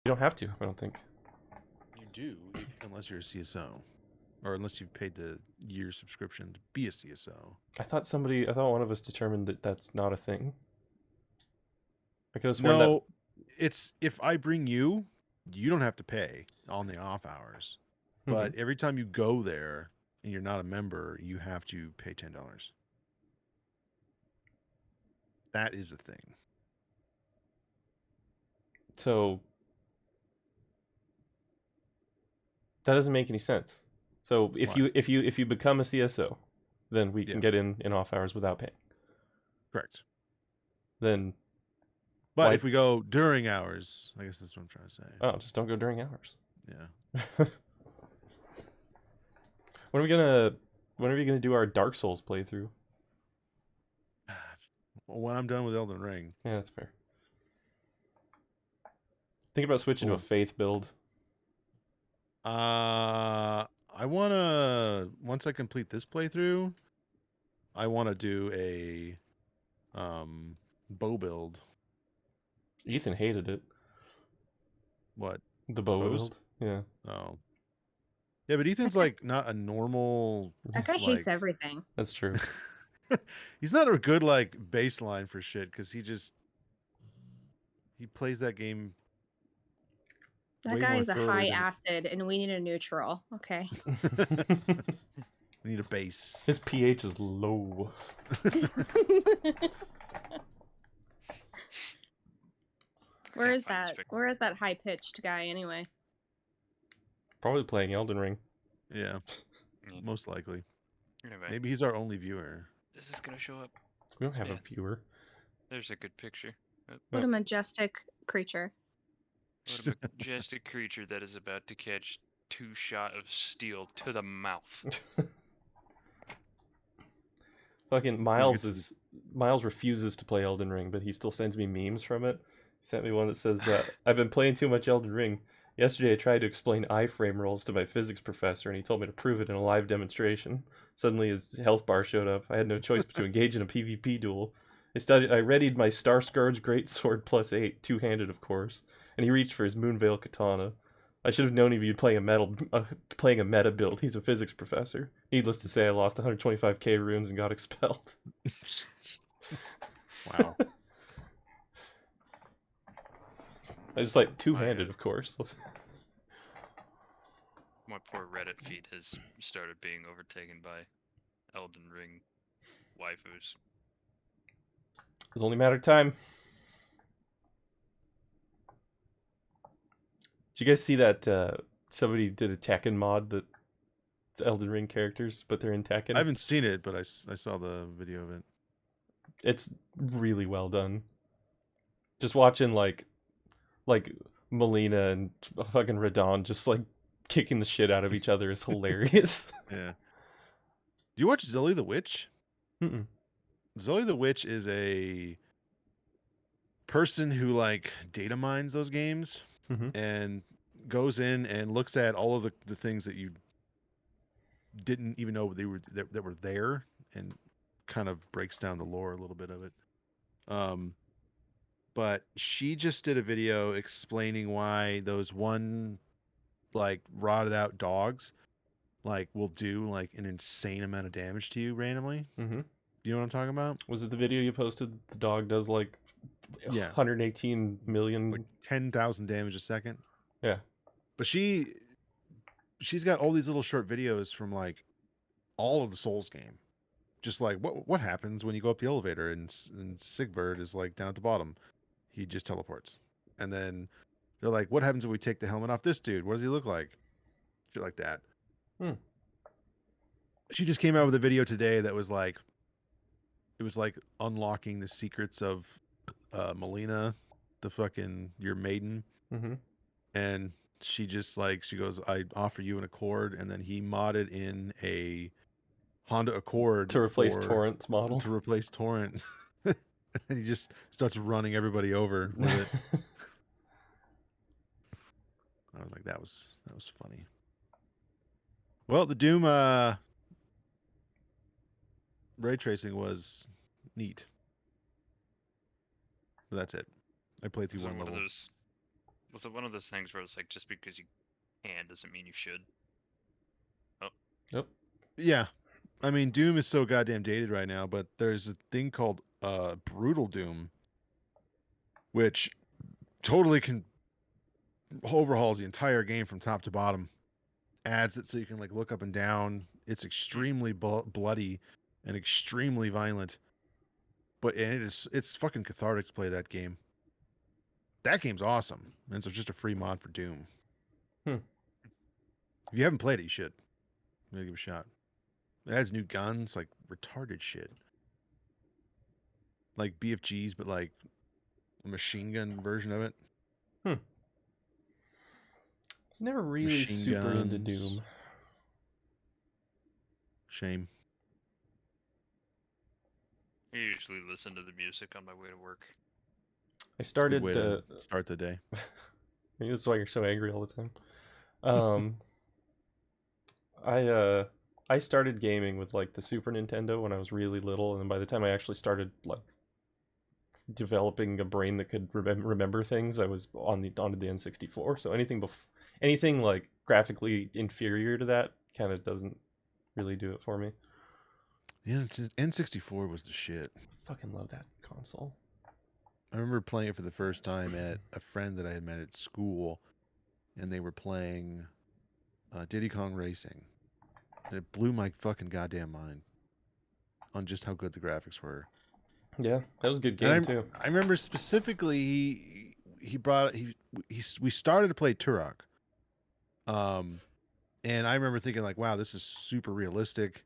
You don't have to. I don't think.
You do, unless you're a CSO. Or unless you've paid the year subscription to be a CSO.
I thought one of us determined that that's not a thing. I could have sworn that.
No, it's if I bring you, you don't have to pay on the off hours. But every time you go there and you're not a member, you have to pay $10. That is a thing.
So that doesn't make any sense. So if
Why?
you become a CSO, then we can
Yeah.
get in off hours without paying.
Correct.
Then
But
Why-
if we go during hours, I guess that's what I'm trying to say.
just don't go during hours.
Yeah.
When are we gonna do our Dark Souls playthrough?
When I'm done with Elden Ring.
Yeah, that's fair. Think about switching to a
Cool.
faith build.
I wanna once I complete this playthrough, I wanna do a bow build.
Ethan hated it.
What?
The bow
Bows?
build. Yeah.
Oh. Yeah, but Ethan's like not a normal
That guy
like
hates everything.
That's true.
he's not a good like baseline for shit because he plays that game.
That
way
guy
more
is a
thoroughly
high
than-
acid, and we need a neutral. Okay.
We need a base.
His pH is low.
Where
Can't
is
find this
that?
pic-
Where is that high pitched guy anyway?
Probably playing Elden Ring.
Yeah,
Yeah.
most likely.
Anyway,
Maybe he's our only viewer.
is this gonna show up?
We don't have
Yeah.
a viewer.
There's a good picture.
What
Yeah.
a majestic creature.
What a majestic creature that is about to catch 2 shot of steel to the mouth.
Fucking Miles
to
is Miles refuses to play Elden Ring, but he still sends me memes from it. He sent me one that says, "I've been playing too much Elden Ring. Yesterday I tried to explain iframe rolls to my physics professor, and he told me to prove it in a live demonstration. Suddenly his health bar showed up. I had no choice but to engage in a PvP duel. I readied my Star Scourge Greatsword +8, two-handed of course, and he reached for his Moonveil Katana. I should have known he'd be playing a meta build. He's a physics professor. Needless to say, I lost 125k runes and got expelled."
Wow.
I just like two-handed, of course.
My poor Reddit feed has started being overtaken by Elden Ring waifus.
It's only a matter of time. Did you guys see that somebody did a Tekken mod that it's Elden Ring characters, but they're in Tekken?
I haven't seen it, but I saw the video of it.
It's really well done. Just watching like Melina and fucking Radon just like kicking the shit out of each other is hilarious.
Yeah. Do you watch Zoe the Witch?
Mm-mm.
Zoe the Witch is a person who like data mines those games
Mhm.
and goes in and looks at all of the things that you didn't even know that were there and kind of breaks down the lore a little bit of it. But she just did a video explaining why those one like rotted out dogs like will do like an insane amount of damage to you randomly.
Mm-hmm.
You know what I'm talking about?
Was it the video you posted? The dog does like
Yeah.
118 million.
Like 10,000 damage a second.
Yeah.
But she's got all these little short videos from like all of the Souls game. Just like what happens when you go up the elevator and Sigvard is like down at the bottom. He just teleports. And then they're like, what happens if we take the helmet off this dude? What does he look like? Shit like that.
Hmm.
She just came out with a video today that was like, it was like unlocking the secrets of Melina, the fucking your maiden.
Mm-hmm.
And she just like, she goes, I offer you an Accord. And then he modded in a Honda Accord
To replace Torrent's model.
to replace Torrent. And he just starts running everybody over with it. I was like, that was funny. Well, the Doom ray tracing was neat. But that's it. I played through
Was it
one
one of
level.
those? Was it one of those things where it's like just because you can doesn't mean you should?
Yep.
Yeah. I mean, Doom is so goddamn dated right now, but there's a thing called Brutal Doom, which totally can overhauls the entire game from top to bottom. Adds it so you can like look up and down. It's extremely bloody and extremely violent. But it's fucking cathartic to play that game. That game's awesome. And so it's just a free mod for Doom.
Hmm.
If you haven't played it, you should. Maybe give it a shot. It adds new guns, like retarded shit. Like BFGs, but like a machine gun version of it.
Never really
Machine
super into
guns.
Doom.
Shame.
I usually listen to the music on my way to work.
I
Good
started.
way to start the day.
Maybe that's why you're so angry all the time. I started gaming with like the Super Nintendo when I was really little, and then by the time I actually started like developing a brain that could remember things, I was onto the N64. So anything like graphically inferior to that kind of doesn't really do it for me.
Yeah, N64 was the shit.
Fucking love that console.
I remember playing it for the first time at a friend that I had met at school, and they were playing Diddy Kong Racing, and it blew my fucking goddamn mind on just how good the graphics were.
Yeah, that was a good
And
game too.
I remember specifically we started to play Turok, and I remember thinking like, wow, this is super realistic,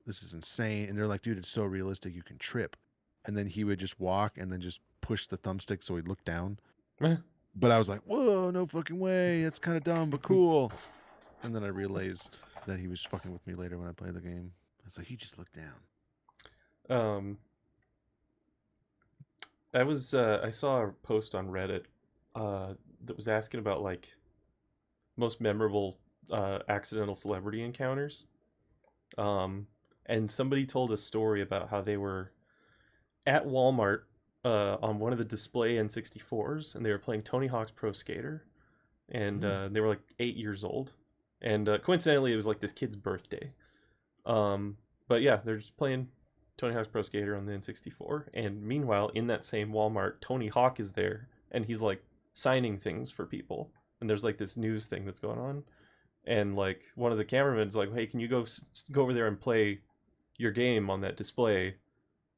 this is insane. And they're like, dude, it's so realistic you can trip. And then he would just walk and then just push the thumbstick so he'd look down. But I was like, whoa, no fucking way, that's kind of dumb but cool. And then I realized that he was fucking with me later when I played the game. I was like, he just looked down.
I saw a post on Reddit that was asking about like most memorable accidental celebrity encounters. And somebody told a story about how they were at Walmart on one of the display N64s, and they were playing Tony Hawk's Pro Skater, and they were like 8 years old, and coincidentally it was like this kid's birthday. But yeah, they're just playing Tony Hawk's Pro Skater on the N64, and meanwhile in that same Walmart, Tony Hawk is there, and he's like signing things for people, and there's like this news thing that's going on, and like one of the cameramen's like, hey, can you go over there and play your game on that display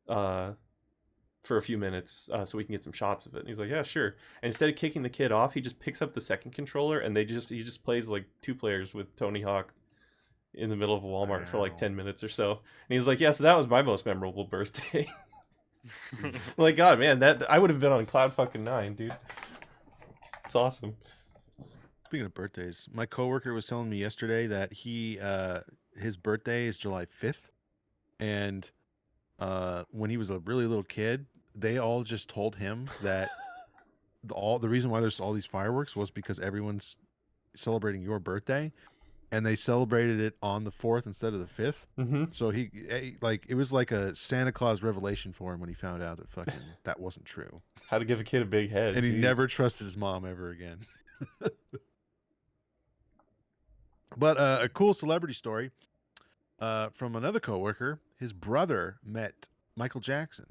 for a few minutes so we can get some shots of it. And he's like, yeah, sure. And instead of kicking the kid off, he just picks up the second controller, and he just plays like 2 players with Tony Hawk in the middle of a Walmart for like 10 minutes or so. And he's like, yeah, so that was my most memorable birthday. Like, God, man, that I would have been on cloud fucking 9, dude. It's awesome.
Speaking of birthdays, my coworker was telling me yesterday that his birthday is July 5th, and when he was a really little kid, they all just told him that the reason why there's all these fireworks was because everyone's celebrating your birthday, and they celebrated it on the 4th instead of the 5th.
Mm-hmm.
So it was like a Santa Claus revelation for him when he found out that fucking that wasn't true.
How to give a kid a big head.
And he
Jeez.
never trusted his mom ever again. But a cool celebrity story from another coworker. His brother met Michael Jackson.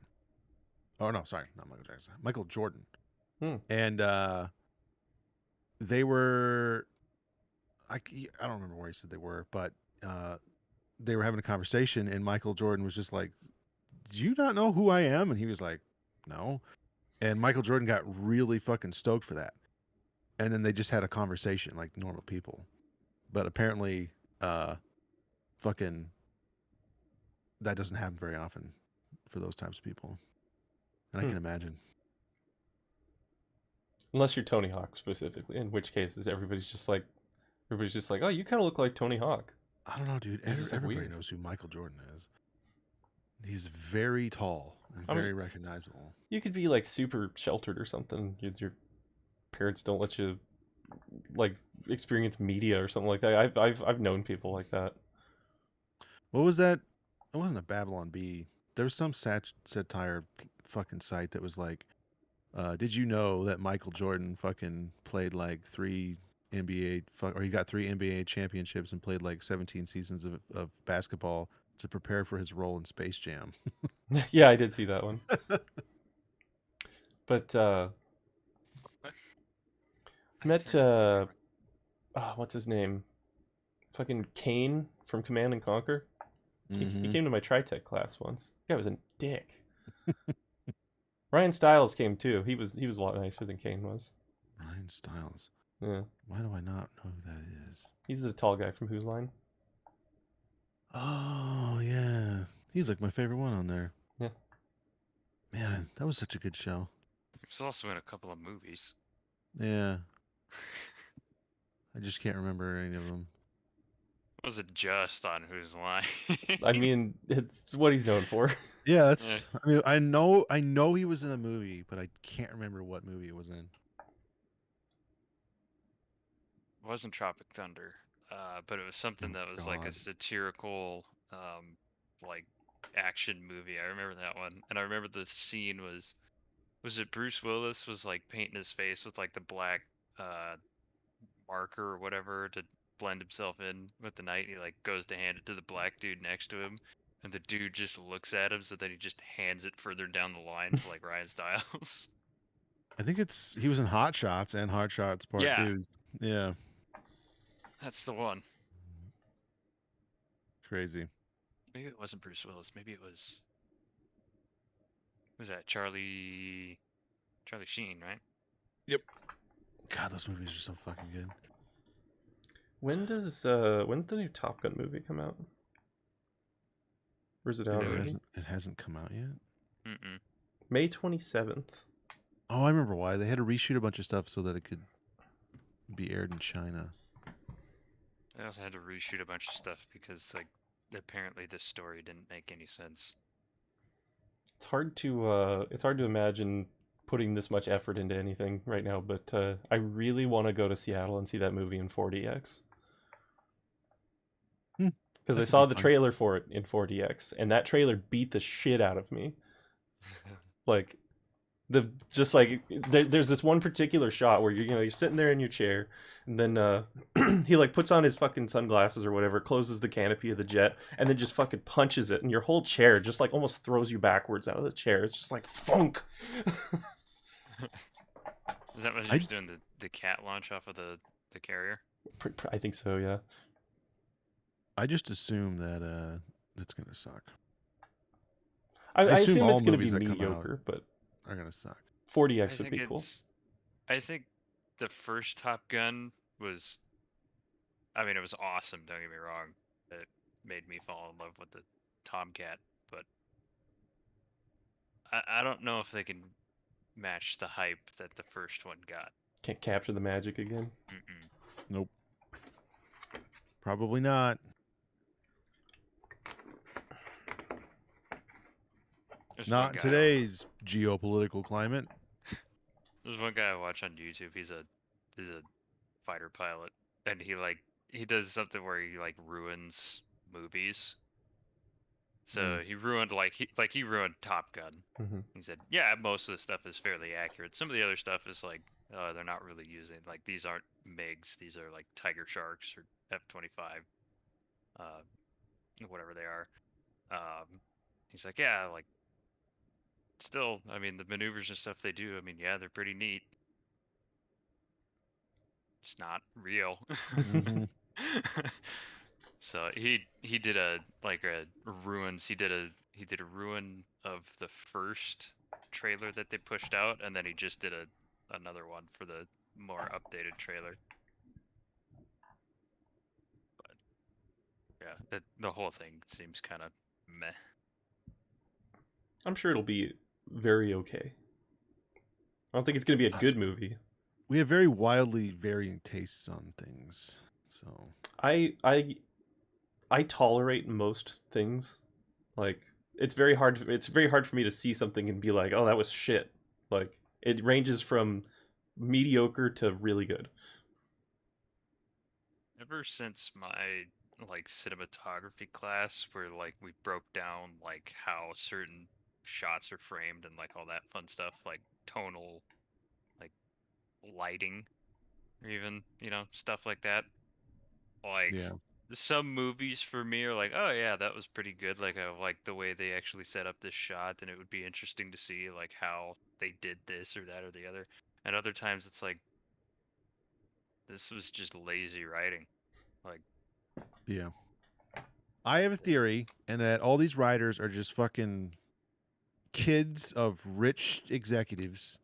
Oh no, sorry, not Michael Jackson. Michael Jordan. And they were. I don't remember where he said they were, but they were having a conversation, and Michael Jordan was just like, "Do you not know who I am?" And he was like, "No." And Michael Jordan got really fucking stoked for that. And then they just had a conversation like normal people. But apparently, fucking, that doesn't happen very often for those types of people. And I can imagine.
Unless you're Tony Hawk specifically, in which case everybody's just like, oh, you kind of look like Tony Hawk.
I don't know, dude. Everybody knows who Michael Jordan is. He's very tall and very recognizable.
You could be like super sheltered or something. Your parents don't let you like experience media or something like that. I've known people like that.
What was that? It wasn't a Babylon Bee. There was some satire fucking site that was like, did you know that Michael Jordan fucking played like 3 NBA or he got 3 NBA championships and played like 17 seasons of basketball to prepare for his role in Space Jam?
Yeah, I did see that one. But met what's his name? Fucking Kane from Command and Conquer. He came to my Tritech class once. That guy was a dick. Ryan Stiles came too. He was a lot nicer than Kane was.
Ryan Stiles.
Yeah.
Why do I not know who that is?
He's the tall guy from Whose Line.
Oh yeah, he's like my favorite one on there.
Yeah.
Man, that was such a good show.
He was also in a couple of movies.
Yeah. I just can't remember any of them.
Was it just on Whose Line?
I mean, it's what he's known for.
Yeah, that's. I mean, I know he was in a movie, but I can't remember what movie it was in.
It wasn't Tropic Thunder, but it was something
Oh,
that was like a
God.
satirical, like action movie. I remember that one, and I remember the scene was it Bruce Willis was like painting his face with like the black marker or whatever to blend himself in with the night. And he like goes to hand it to the black dude next to him, and the dude just looks at him, so then he just hands it further down the line to like Ryan Stiles.
I think he was in Hot Shots and Hot Shots Part
Yeah.
2. Yeah,
That's the one.
crazy.
Maybe it wasn't Bruce Willis. Maybe it was. Who was that? Charlie Sheen, right?
God, those movies are so fucking good.
When's the new Top Gun movie come out? Or is it out
It
already?
hasn't come out yet.
Mm-mm.
May 27th.
Oh, I remember why. They had to reshoot a bunch of stuff so that it could be aired in China.
They also had to reshoot a bunch of stuff because like apparently this story didn't make any sense.
It's hard to imagine putting this much effort into anything right now, but I really want to go to Seattle and see that movie in 4DX. Because I
That'd
saw
be
the
fun.
trailer for it in 4DX, and that trailer beat the shit out of me. Like, there's this one particular shot where you're sitting there in your chair, and then he like puts on his fucking sunglasses or whatever, closes the canopy of the jet, and then just fucking punches it, and your whole chair just like almost throws you backwards out of the chair. It's just like funk.
Is that what he
I-
was doing the cat launch off of the carrier?
I think so, yeah.
I just assume that it's gonna suck.
I
assume
assume
all
it's going to be
movies that come out
mediocre, but
Are gonna suck.
4DX would be cool.
I think the first Top Gun was. I mean, it was awesome. Don't get me wrong. It made me fall in love with the Tomcat, but I don't know if they can match the hype that the first one got.
Can't capture the magic again.
Mm-mm.
Nope. Probably not.
There's one
Not in
guy-
today's geopolitical climate.
There's one guy I watch on YouTube. He's a fighter pilot, and he does something where he like ruins movies. So he ruined he ruined Top Gun.
Mm-hmm.
He said, "Yeah, most of the stuff is fairly accurate. Some of the other stuff is like, they're not really using like these aren't MiGs. These are like Tiger Sharks or F-25, whatever they are." He's like, "Yeah, like still, I mean, the maneuvers and stuff they do. I mean, yeah, they're pretty neat. It's not real."
Mhm.
So he did a ruins. He did a ruin of the first trailer that they pushed out, and then he just did another one for the more updated trailer. But yeah, the whole thing seems kind of meh.
I'm sure it'll be very okay. I don't think it's going to be a good movie.
We have very wildly varying tastes on things. So
I tolerate most things. Like it's very hard for me to see something and be like, "Oh, that was shit." Like it ranges from mediocre to really good.
Ever since my like cinematography class, where like we broke down like how certain shots are framed and like all that fun stuff, like tonal, like lighting, or even stuff like that. Like
yeah,
some movies for me are like, oh yeah, that was pretty good. Like I like the way they actually set up this shot, and it would be interesting to see like how they did this or that or the other. And other times it's like, this was just lazy writing. Like,
yeah. I have a theory, and that all these writers are just fucking kids of rich executives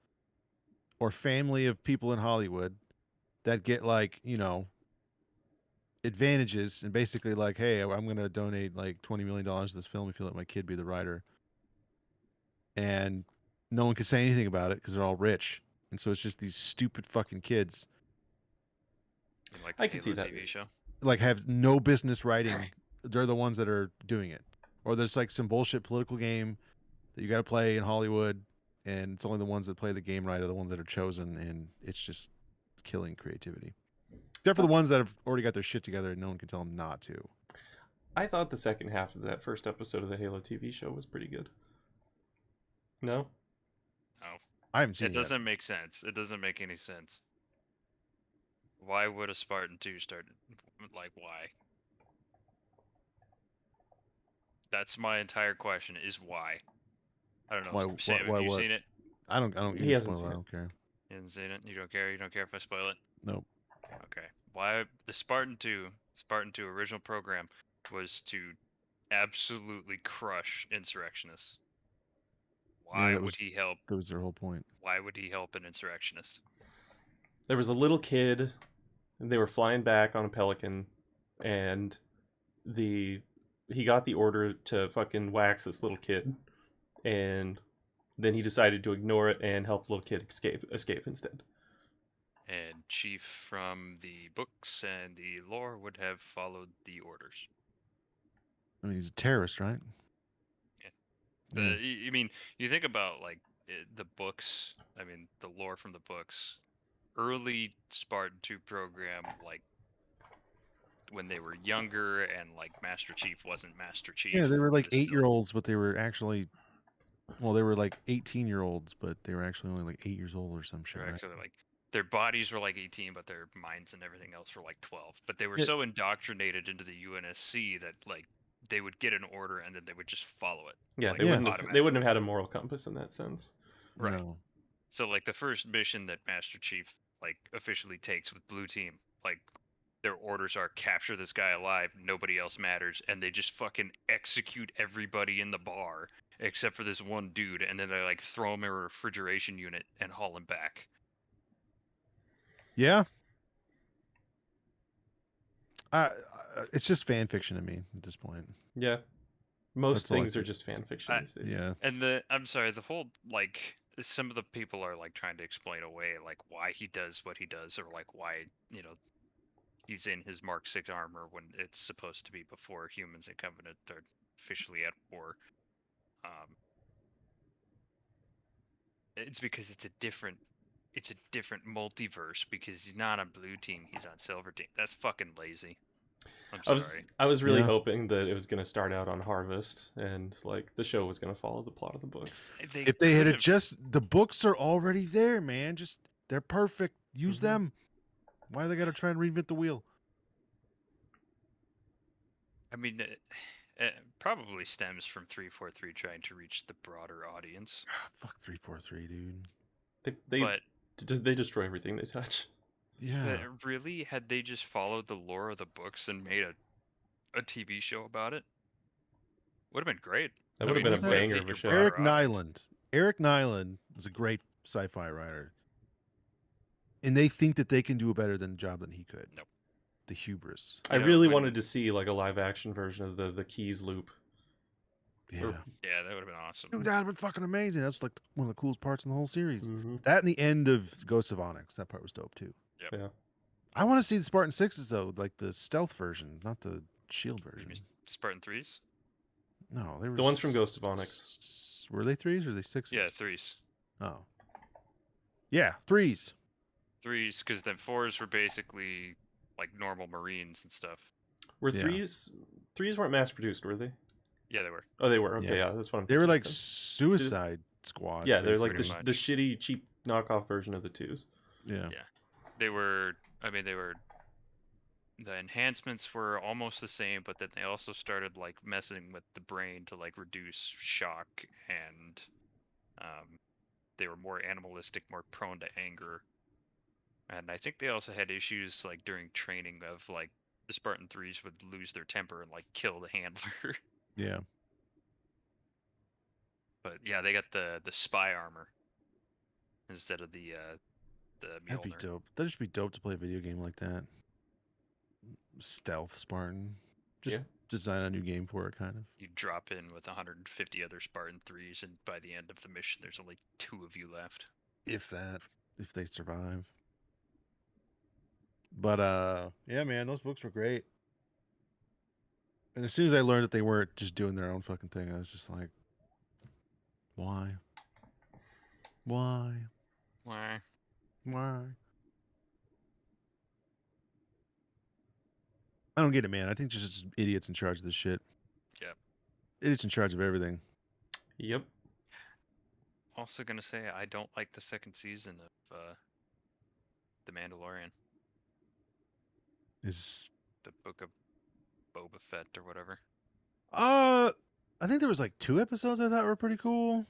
or family of people in Hollywood that get like, advantages and basically like, hey, I'm going to donate like $20 million to this film if you let my kid be the writer. And no one can say anything about it because they're all rich. And so it's just these stupid fucking kids.
in, like
I
the
can see
Halo
that.
TV show.
like have no business writing. They're the ones that are doing it, or there's like some bullshit political game that you got to play in Hollywood, and it's only the ones that play the game right are the ones that are chosen, and it's just killing creativity. Except for the ones that have already got their shit together and no one can tell them not to.
I thought the second half of that first episode of the Halo TV show was pretty good. No?
No,
I haven't seen
it
it yet.
doesn't make sense. It doesn't make any sense. Why would a Spartan 2 start? Like, why? That's my entire question. Is why? I don't know.
Why-
Sam,
why
have you
what?
seen it?
I don't. You
He
can
hasn't
spoil it,
seen
I
it.
don't care.
You haven't seen it? You don't care? You don't care if I spoil it?
Nope.
Okay. Why the Spartan 2 original program was to absolutely crush insurrectionists. Why
that
would
was-
he help?
That was their whole point.
Why would he help an insurrectionist?
There was a little kid, and they were flying back on a Pelican, and he got the order to fucking wax this little kid, and then he decided to ignore it and help the little kid escape instead.
And Chief from the books and the lore would have followed the orders.
I mean, he's a terrorist, right?
Yeah. I mean, you think about like the books. I mean, the lore from the books. Early Spartan 2 program, like when they were younger and like Master Chief wasn't Master Chief.
Yeah, they were
he
like
was still-
8-year-olds, but they were actually, well, they were like 18-year-olds, but they were actually only like 8 years old or some shit.
They're
Right?
actually like their bodies were like 18, but their minds and everything else were like 12. But they were
Yeah.
so indoctrinated into the UNSC that like they would get an order and then they would just follow it.
Yeah,
Like,
they wouldn't have,
automatically.
they wouldn't have had a moral compass in that sense.
Right.
No.
So like the first mission that Master Chief like officially takes with Blue Team, like their orders are capture this guy alive, nobody else matters, and they just fucking execute everybody in the bar except for this one dude, and then they like throw him in a refrigeration unit and haul him back.
Yeah. It's just fan fiction to me at this point.
Yeah. Most
That's all I
things are
think.
just fan fiction
I-
these days.
Yeah.
And I'm sorry, the whole like some of the people are like trying to explain away like why he does what he does, or like why he's in his Mark 6 armor when it's supposed to be before humans and Covenant are officially at war. It's because it's a different multiverse, because he's not on Blue Team, he's on Silver Team. That's fucking lazy. I'm sorry.
I was really
Yeah.
hoping that it was going to start out on Harvest and like the show was going to follow the plot of the books.
If they had
could've-
just the books are already there, man. Just they're perfect. Use
Mhm.
them. Why do they got to try and reinvent the wheel?
I mean, it probably stems from 343 trying to reach the broader audience.
Fuck 343, dude.
But
They destroy everything they touch.
Yeah.
really, had they just followed the lore of the books and made a TV show about it, would have been great.
That
I
would have
mean,
been a
was that?
banger
Hit
of a
your
show.
broader
Eric
audience.
Nyland. Eric Nyland was a great sci-fi writer, and they think that they can do a better job than he could.
Nope.
The hubris.
I
You know,
really
when-
wanted to see like a live action version of the Keys loop.
Yeah.
Yeah, that would have been awesome.
Dude, that would have been fucking amazing. That's like one of the coolest parts in the whole series.
Mm-hmm.
That and the end of Ghosts of Onyx. That part was dope too.
Yep.
Yeah.
I want to see the Spartan Sixes though, like the stealth version, not the shield
You
version.
mean Spartan 3s?
No, they were
The ones from Ghost of Onyx.
Were they 3s or were they 6s?
Yeah, 3s.
Oh. Yeah, 3s.
3s, because then 4s were basically like normal Marines and stuff.
Were
Yeah.
threes weren't mass produced, were they?
Yeah, they were.
Oh, they were. Okay,
Yeah.
yeah, that's what I'm.
They were
thinking
like
of then.
Suicide Squads.
Yeah, they're like
Pretty
the,
much.
the shitty, cheap knockoff version of the twos.
Yeah.
They were. I mean, they were. The enhancements were almost the same, but then they also started like messing with the brain to like reduce shock, and they were more animalistic, more prone to anger. And I think they also had issues like during training of like the Spartan 3s would lose their temper and like kill the handler.
Yeah.
But yeah, they got the spy armor instead of the
That'd be
Mjolnir.
dope. That'd just be dope to play a video game like that. Stealth Spartan. Just
Yeah.
design a new game for it, kind of.
You drop in with 150 other Spartan 3s, and by the end of the mission, there's only 2 of you left.
If that, if they survive. But yeah, man, those books were great. And as soon as I learned that they weren't just doing their own fucking thing, I was just like, why? Why?
Why?
Why? I don't get it, man. I think just idiots in charge of this shit.
Yep.
Idiots in charge of everything.
Yep.
Also gonna say I don't like the second season of The Mandalorian,
Is
the Book of Boba Fett or whatever.
I think there was like 2 episodes I thought were pretty cool,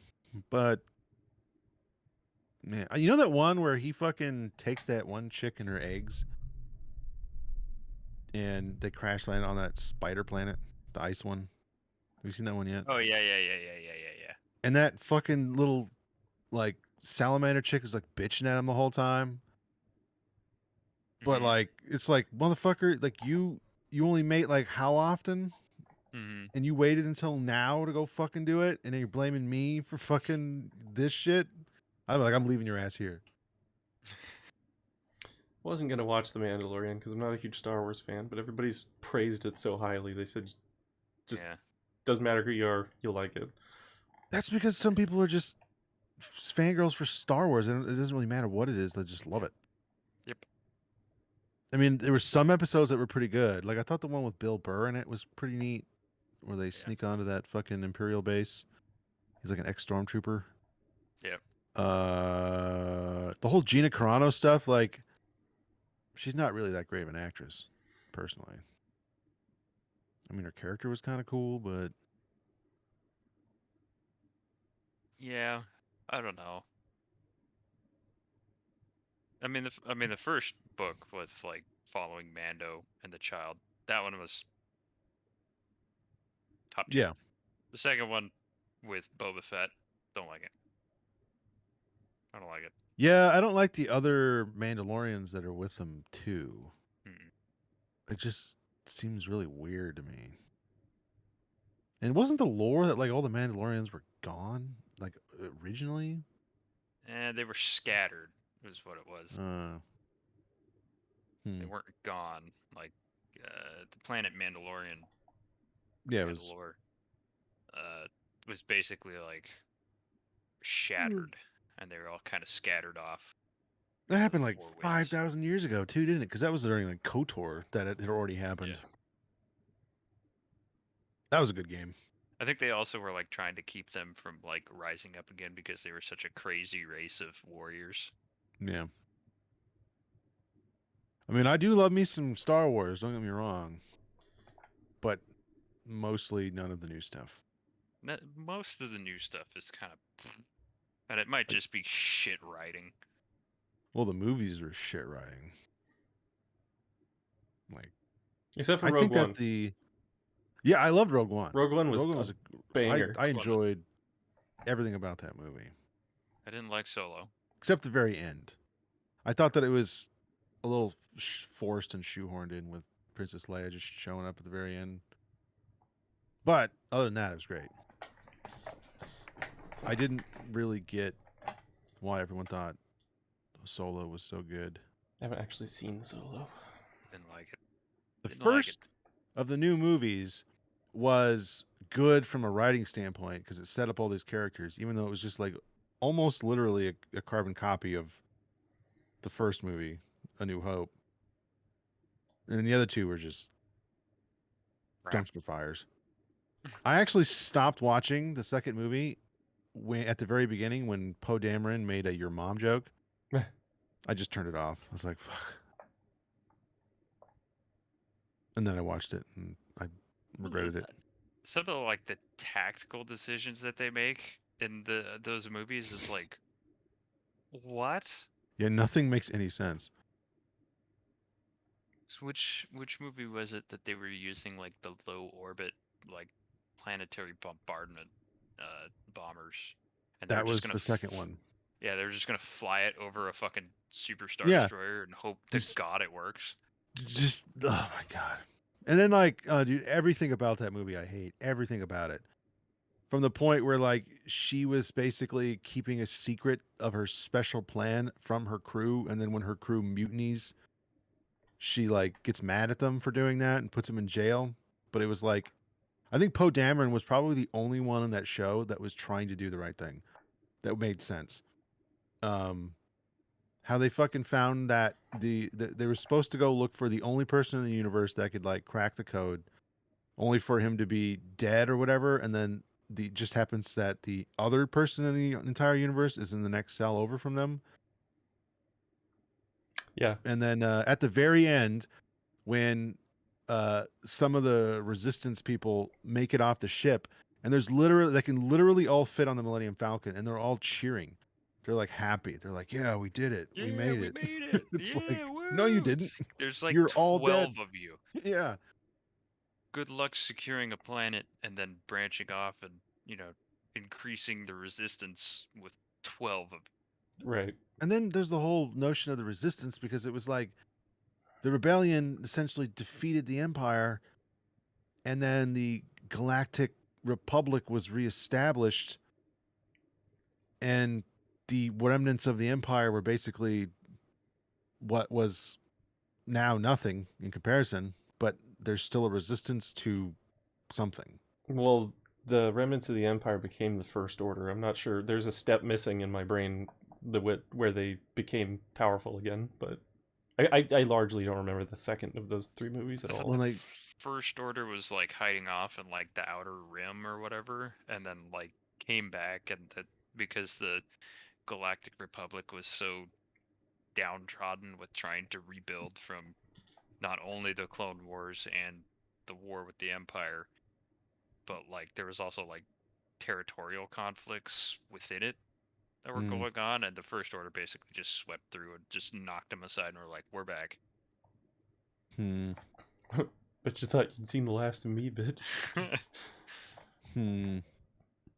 but man, you know that one where he fucking takes that one chick and her eggs, and they crash land on that spider planet, the ice one. Have you seen that one yet?
Oh yeah.
And that fucking little like salamander chick is like bitching at him the whole time. But
Mhm.
like it's like motherfucker, like you only mate like how often?
Mhm.
And you waited until now to go fucking do it, and then you're blaming me for fucking this shit. I'm like, I'm leaving your ass here.
Wasn't gonna watch The Mandalorian because I'm not a huge Star Wars fan, but everybody's praised it so highly. They said just
Yeah.
doesn't matter who you are, you'll like it.
That's because some people are just fangirls for Star Wars, and it doesn't really matter what it is; they just love it.
Yep.
I mean, there were some episodes that were pretty good. Like I thought the one with Bill Burr in it was pretty neat, where they sneak onto that fucking Imperial base. He's like an ex-stormtrooper.
Yep.
The whole Gina Carano stuff, like, she's not really that great of an actress, personally. I mean, her character was kind of cool, but
Yeah. I don't know. I mean, the first book was like following Mando and the child. That one was top tier.
yeah,
The second one with Boba Fett, don't like it. I don't like it.
yeah. I don't like the other Mandalorians that are with them too.
Mm-mm.
It just seems really weird to me. And wasn't the lore that like all the Mandalorians were gone, like originally?
And they were scattered, is what it was. They
Hmm.
weren't gone. Like the planet Mandalorian,
Yeah, it was.
Mandalore, was basically like shattered, and they were all kind of scattered off.
That
into
happened
the
like
four winds.
5,000 years ago too, didn't it? Because that was during like KOTOR that it had already happened.
Yeah.
That was a good game.
I think they also were like trying to keep them from like rising up again because they were such a crazy race of warriors.
Yeah. I mean, I do love me some Star Wars, don't get me wrong. But mostly none of the new stuff.
Most of the new stuff is kind of, and it might just be shit writing.
Well, the movies are shit writing. Like,
Except for
I
Rogue
think
One.
that the. Yeah, I loved Rogue One.
Rogue One was
Rogue One
a
was
banger.
I enjoyed everything about that movie,
I didn't like Solo.
except the very end. I thought that it was a little forced and shoehorned in with Princess Leia just showing up at the very end. But other than that, it was great. I didn't really get why everyone thought Solo was so good.
I haven't actually seen Solo.
Didn't like it.
The
Didn't like it.
first of the new movies was good from a writing standpoint because it set up all these characters, even though it was just like almost literally a carbon copy of the first movie, A New Hope. And the other two were just
Crap.
dumpster fires. I actually stopped watching the second movie at the very beginning when Poe Dameron made a "your mom" joke. I just turned it off. I was like, "Fuck." And then I watched it and I regretted it.
Some of like the tactical decisions that they make in those movies is like, what?
Yeah, nothing makes any sense.
So which movie was it that they were using like the low orbit like planetary bombardment bombers? And they
That
were
was
just gonna
the second one.
Yeah, they were just gonna fly it over a fucking superstar
Yeah.
destroyer and hope to
Just-
God it works.
Just oh my god. And then like, dude, everything about that movie I hate. Everything about it. From the point where like she was basically keeping a secret of her special plan from her crew, and then when her crew mutinies, she like gets mad at them for doing that and puts them in jail. But it was like, I think Poe Dameron was probably the only one in that show that was trying to do the right thing. That made sense. How they fucking found that they were supposed to go look for the only person in the universe that could like crack the code, only for him to be dead or whatever, and then the just happens that the other person in the entire universe is in the next cell over from them.
Yeah.
And then at the very end, when some of the resistance people make it off the ship, and there's literally they can literally all fit on the Millennium Falcon, and they're all cheering. They're like happy. They're like, "Yeah, we did it. We made it." It's
Yeah,
like, no, you
woo!
didn't.
There's like
You're all
12
dead.
of you.
Yeah.
Good luck securing a planet and then branching off and, increasing the resistance with 12 of you.
Right.
And then there's the whole notion of the resistance, because it was like the rebellion essentially defeated the Empire, and then the Galactic Republic was reestablished, and the remnants of the Empire were basically what was now nothing in comparison, but there's still a resistance to something.
Well, the remnants of the Empire became the First Order. I'm not sure. There's a step missing in my brain where they became powerful again, but I largely don't remember the second of those three movies at
I thought
all.
Well,
the
like,
First Order was like hiding off in like the Outer Rim or whatever, and then like came back, and because the Galactic Republic was so downtrodden with trying to rebuild from not only the Clone Wars and the war with the Empire, but like there was also like territorial conflicts within it that were going on, and the First Order basically just swept through and just knocked them aside, and were like, "We're back."
But you thought you'd seen the last of me, bitch.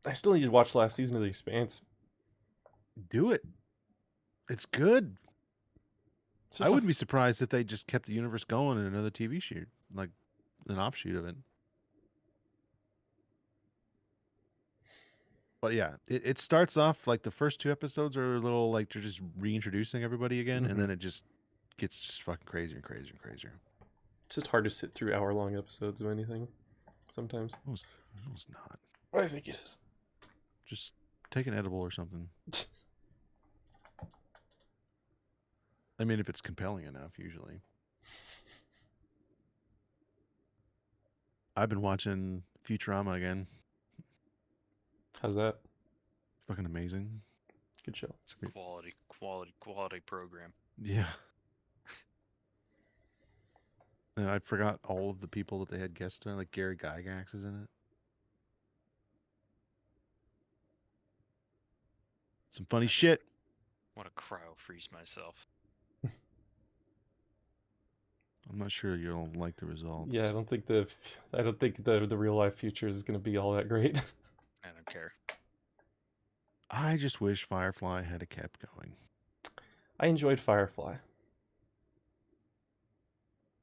I still need to watch the last season of The Expanse.
Do it. It's good.
It's just
I wouldn't be surprised if they just kept the universe going in another TV shoot, like an offshoot of it. But yeah, it starts off like the first 2 episodes are a little like they're just reintroducing everybody again, and then it just gets just fucking crazier and crazier and crazier.
It's just hard to sit through hour-long episodes of anything sometimes.
It's not.
I think it is.
Just take an edible or something. I mean, if it's compelling enough, usually. I've been watching Futurama again.
How's that?
Fucking amazing.
Good show.
It's a quality program.
Yeah. And I forgot all of the people that they had guests on. Like Gary Gygax is in it. Some funny shit.
Want to cryo freeze myself.
I'm not sure you'll like the results.
Yeah, I don't think the real life future is going to be all that great.
I don't care.
I just wish Firefly had kept going.
I enjoyed Firefly.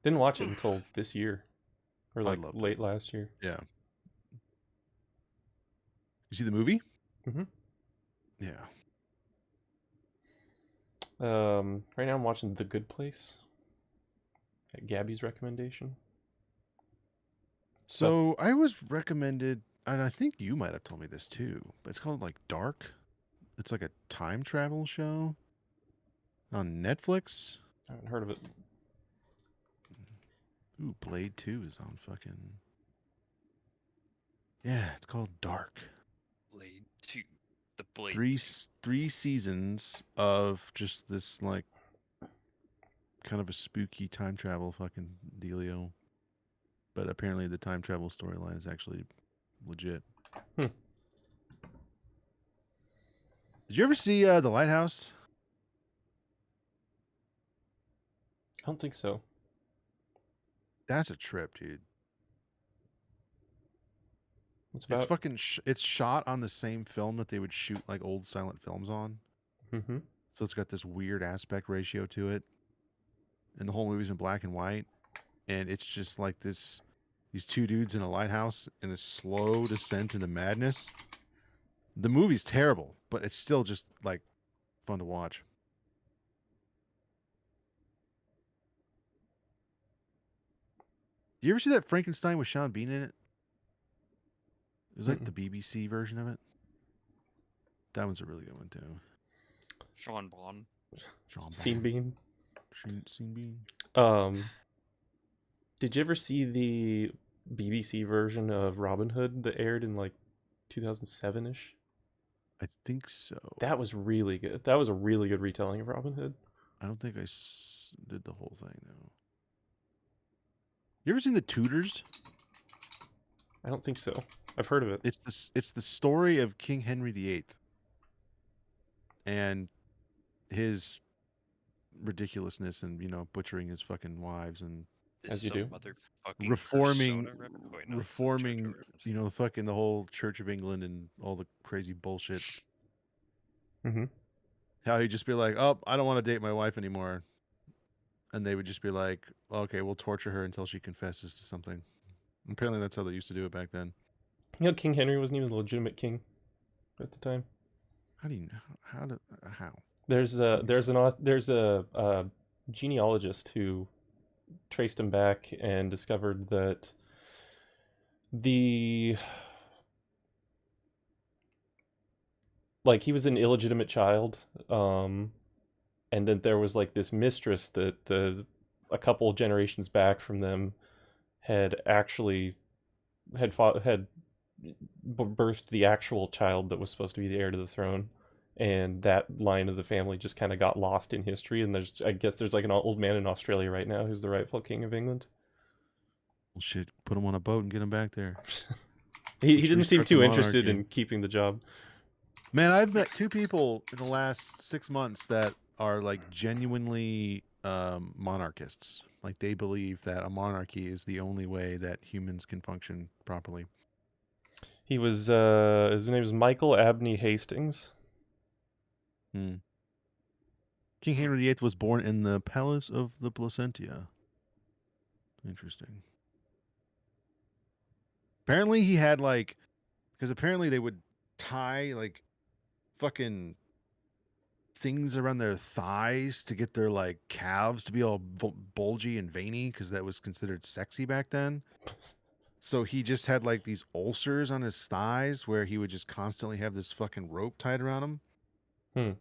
Didn't watch it until this year, or like
loved
late last year.
Yeah. You see the movie?
Mm-hmm.
Yeah.
Right now I'm watching The Good Place. At Gabby's recommendation.
So I was recommended, and I think you might have told me this too, but it's called like Dark. It's like a time travel show on Netflix.
I haven't heard of it.
Ooh, Blade 2 is on fucking... Yeah, it's called Dark.
Blade 2. The Blade.
Three seasons of just this like kind of a spooky time travel fucking dealio. But apparently the time travel storyline is actually legit.
Hmm.
Did you ever see The Lighthouse?
I don't think so.
That's a trip, dude.
What's about?
It's fucking. It's shot on the same film that they would shoot like old silent films on.
Mm-hmm.
So it's got this weird aspect ratio to it, and the whole movie's in black and white, and it's just like these 2 dudes in a lighthouse in a slow descent into madness. The movie's terrible, but it's still just like fun to watch. You ever see that Frankenstein with Sean Bean in it? It was like
Mm-mm.
the BBC version of it. That one's a really good one too.
Sean Bond.
Sean
Scene
Bean.
Bean.
Scene Bean.
Did you ever see the BBC version of Robin Hood that aired in like 2007-ish?
I think so.
That was really good. That was a really good retelling of Robin Hood.
I don't think I did the whole thing though. You ever seen The Tudors?
I don't think so. I've heard of it.
It's the story of King Henry VIII and his ridiculousness and butchering his fucking wives and
As you do.
Motherfucking
reforming
Persona reference? Wait, no, that's a
reforming
JoJo reference.
fucking the whole Church of England and all the crazy bullshit.
Mm-hmm.
How he'd just be like, "Oh, I don't want to date my wife anymore," and they would just be like, "Okay, we'll torture her until she confesses to something." Apparently, that's how they used to do it back then.
You know, King Henry wasn't even a legitimate king at the time.
How do you know? How?
There's a genealogist who traced him back and discovered that he was an illegitimate child, and then there was like this mistress that a couple generations back from them had actually had birthed the actual child that was supposed to be the heir to the throne, and that line of the family just kind of got lost in history. And I guess there's like an old man in Australia right now who's the rightful king of England.
Well, shit, put him on a boat and get him back there.
He
Let's
didn't seem
restart the
too interested
monarchy.
in keeping the job.
Man, I've met two people in the last 6 months that are like genuinely monarchists. Like they believe that a monarchy is the only way that humans can function properly.
He was his name is Michael Abney Hastings.
King Henry VIII was born in the Palace of the Placentia. Interesting. Apparently he had because apparently they would tie like fucking things around their thighs to get their like calves to be all bulgy and veiny because that was considered sexy back then. So he just had like these ulcers on his thighs where he would just constantly have this fucking rope tied around him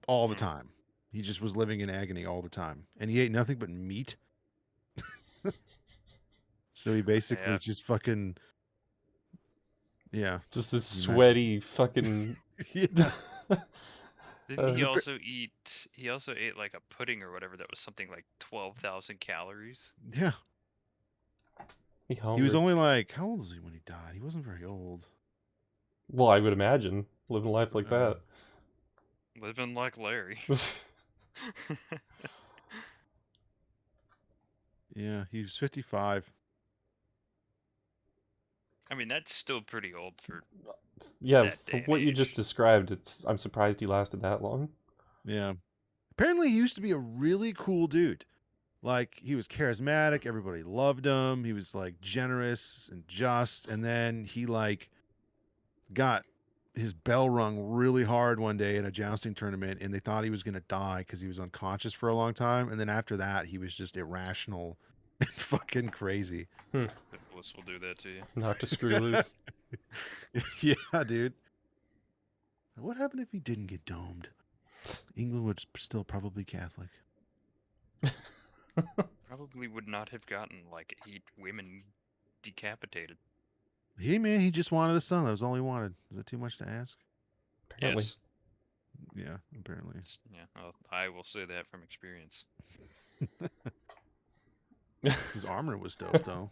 all the time. He just was living in agony all the time, and he ate nothing but meat. So he basically just fucking
just this
Imagine.
sweaty fucking
yeah.
Didn't he also eat? He also ate like a pudding or whatever that was something like 12,000 calories.
Yeah.
He
was only like, how old was he when he died? He wasn't very old.
Well, I would imagine living a life like that.
Living like Larry.
Yeah, he was 55.
I mean, that's still pretty old for.
Yeah,
that
for
day and
what you just
age.
described, I'm surprised he lasted that long.
Yeah. Apparently he used to be a really cool dude. Like he was charismatic, everybody loved him. He was like generous and just, and then he like got his bell rung really hard one day in a jousting tournament, and they thought he was going to die because he was unconscious for a long time. And then after that, he was just irrational and fucking crazy.
Syphilis will do that to you.
Knocked a screw loose.
Yeah, dude. What happened if he didn't get domed? England would still probably Catholic.
Probably would not have gotten like 8 women decapitated.
Hey, man, he just wanted a son. That was all he wanted. Is that too much to ask?
Apparently.
Yes.
Yeah, apparently.
Yeah, well, I will say that from experience.
His armor was dope, though.